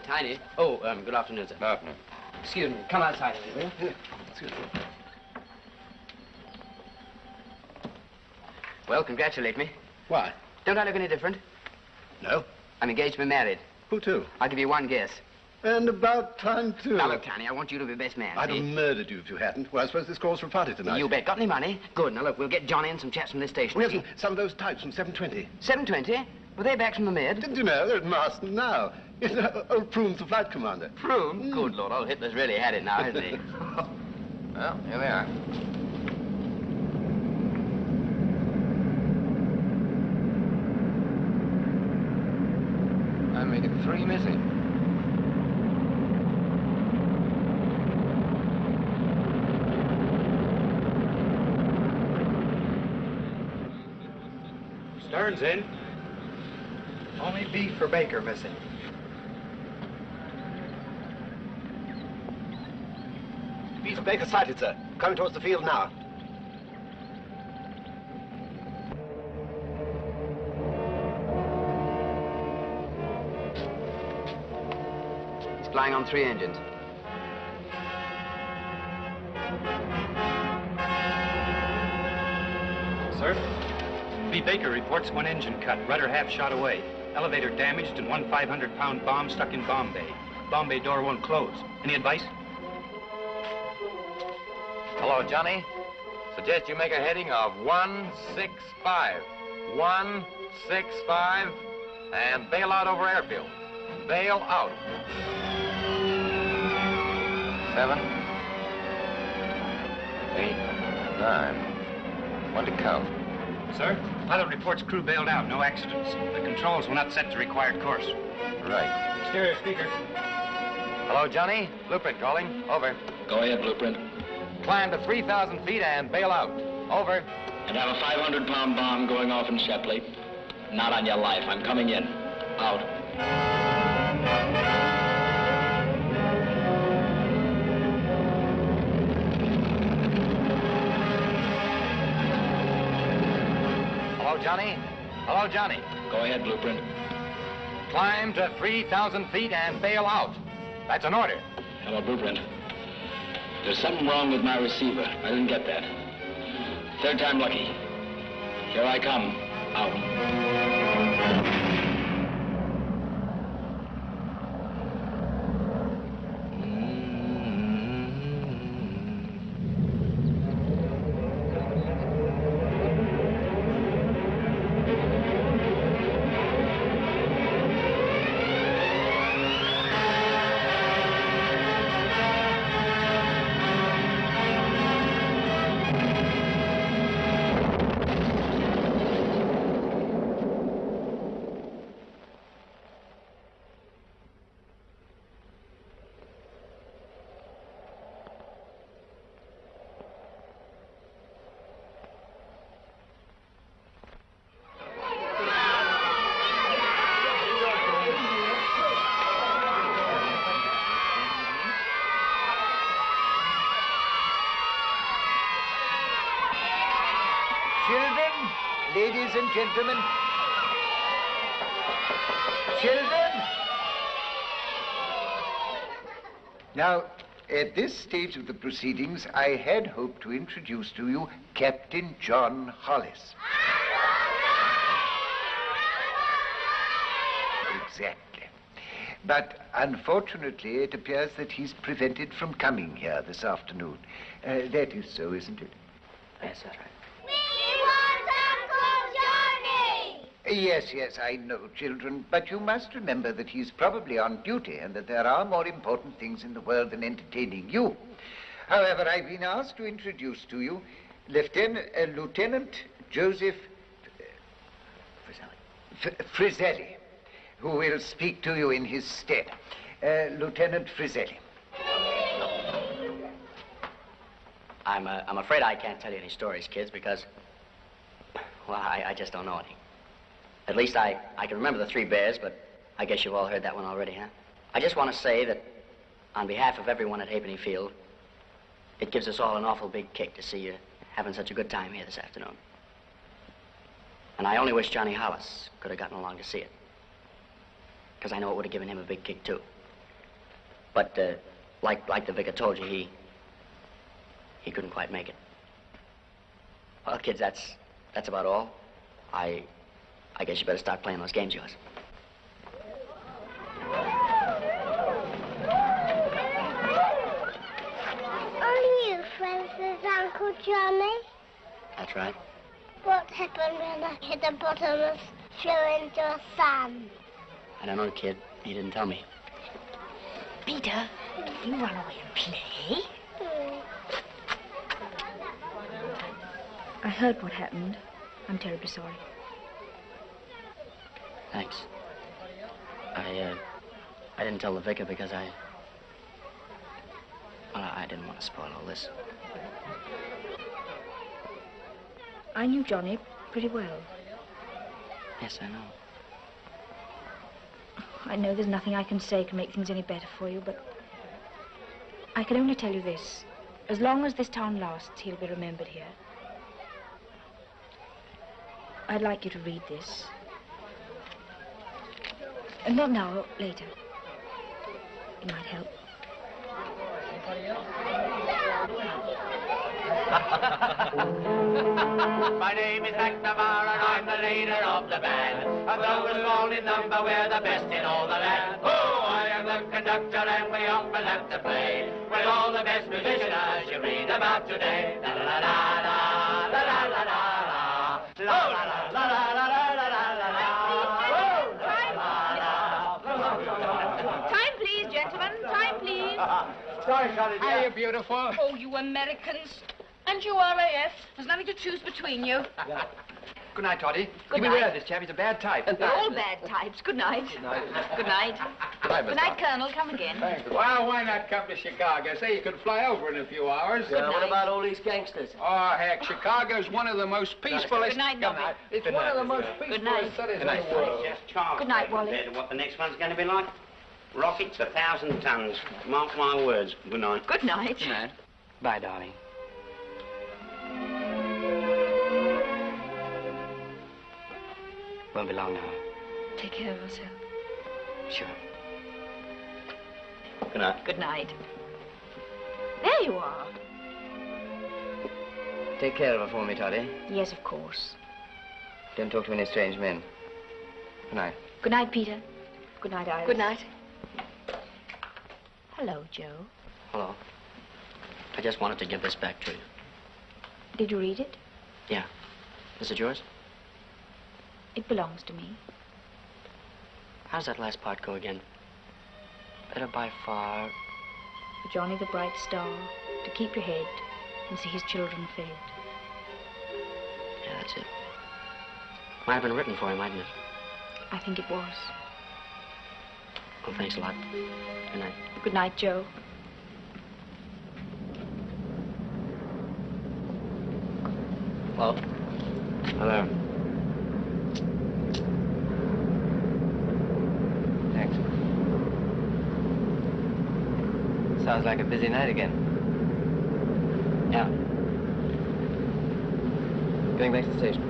Tiny. Oh, good afternoon, sir. Good afternoon. Excuse me. Come outside a minute, will you? Excuse me. Well, congratulate me. Why? Don't I look any different? No. I'm engaged to be married. Who to? I'll give you one guess. And about time, too. Now, look, Tiny, I want you to be best man. I'd see? have murdered you if you hadn't. Well, I suppose this calls for a party tonight. You bet. Got any money? Good. Now, look, we'll get Johnny and some chaps from this station. We have some of those types from 720. 720? Were they back from the Med? Didn't you know? They're at Marston now. Old Prune's the flight commander. Prune? Good Lord, old Hitler's really had it now, hasn't he? Well, here they are. I'm making 3 missing. Stern's in. Only B for Baker missing. Beast Baker sighted, sir. Coming towards the field now. He's flying on 3 engines. Sir? B. Baker reports 1 engine cut, rudder half shot away. Elevator damaged and 1 500-pound bomb stuck in bomb bay. Bomb bay door won't close. Any advice? Hello, Johnny. Suggest you make a heading of 165. 165, and bail out over airfield. Bail out. 7, 8, 9. 1 to count. Sir, pilot reports crew bailed out, no accidents. The controls will not set the required course. Right. Stereo speaker. Hello, Johnny. Blueprint calling. Over. Go ahead, Blueprint. Climb to 3,000 feet and bail out. Over. And have a 500-pound bomb going off in Shepley. Not on your life. I'm coming in. Out. Hello, Johnny. Hello, Johnny. Go ahead, Blueprint. Climb to 3,000 feet and bail out. That's an order. Hello, Blueprint. There's something wrong with my receiver. I didn't get that. 3rd time lucky. Here I come. Out. Children, ladies and gentlemen. Children. Now, at this stage of the proceedings, I had hoped to introduce to you Captain John Hollis. Exactly. But unfortunately, it appears that he's prevented from coming here this afternoon. That is so, isn't it? Yes, that's right. We want Uncle Johnny! Yes, I know, children, but you must remember that he's probably on duty and that there are more important things in the world than entertaining you. However, I've been asked to introduce to you Lieutenant Joseph Frizzelli, who will speak to you in his stead. Lieutenant Frizzelli. I'm afraid I can't tell you any stories, kids, because, well, I just don't know any. At least I can remember the Three Bears, but I guess you've all heard that one already, huh? I just want to say that on behalf of everyone at Halfpenny Field, it gives us all an awful big kick to see you having such a good time here this afternoon. And I only wish Johnny Hollis could have gotten along to see it, because I know it would have given him a big kick, too. But, like the vicar told you, he couldn't quite make it. Well, kids, that's about all. I guess you better start playing those games of yours. Are you friends with Uncle Johnny? That's right. What happened when a hippopotamus flew into a sun? I don't know, kid. He didn't tell me. Peter, you run away and play. I heard what happened. I'm terribly sorry. Thanks. I didn't tell the vicar because I didn't want to spoil all this. I knew Johnny pretty well. Yes, I know. I know there's nothing I can say can make things any better for you, but I can only tell you this. As long as this town lasts, he'll be remembered here. I'd like you to read this. And not now, later. It might help. My name is McNamara and I'm the leader of the band. And though we're small in number, we're the best in all the land. Oh, I am the conductor and we often have to play with all the best musicians you read about today. La la la la la la la la la la la la la la la. Time, please, gentlemen. Time, please. Sorry, Charlie. Hiya, beautiful. Oh, you Americans. And you RAF. There's nothing to choose between you. Good night, Toddy. Good Beware night. of this chap. He's a bad type. They're all bad types. Good night. Good night. Good night. Good night, Good night, Colonel. Come again. Well, why not come to Chicago? Say you could fly over in a few hours. Good What night. about all these gangsters? Oh, heck, Chicago's one of the most peaceful... Good night, Nobby. It's one of the most Good night. peaceful cities in the world. Just charming. Good night, Wally. Compared to what the next one's going to be like. Rockets 1,000 tons. Mark my words. Good night. Good night. Good night. Bye, darling. Won't be long now. Take care of yourself. Sure. Good night. Good night. There you are. Take care of her for me, Toddy. Yes, of course. Don't talk to any strange men. Good night. Good night, Peter. Good night, Iris. Good night. Hello, Joe. Hello. I just wanted to give this back to you. Did you read it? Yeah. Is it yours? It belongs to me. How's that last part go again? Better by far. For Johnny the bright star, to keep your head and see his children fed. Yeah, that's it. Might have been written for him, mightn't it? I think it was. Well, thanks a lot. Good night. Good night, Joe. Hello? Hello. Thanks. Sounds like a busy night again. Yeah. Going back to the station.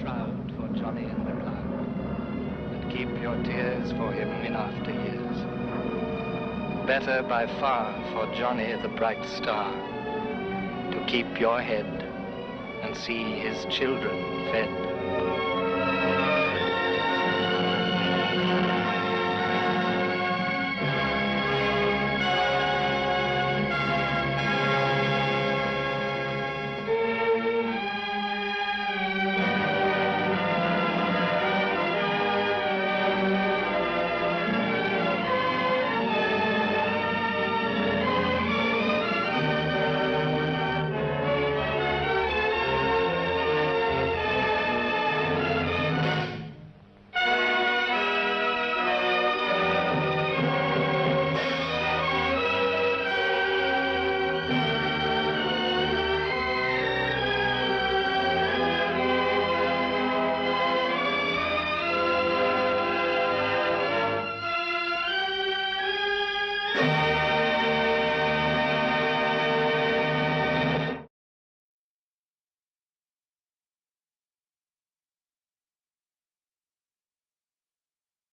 Shroud for Johnny in the cloud, and keep your tears for him in after years. Better by far for Johnny the bright star, to keep your head and see his children fed.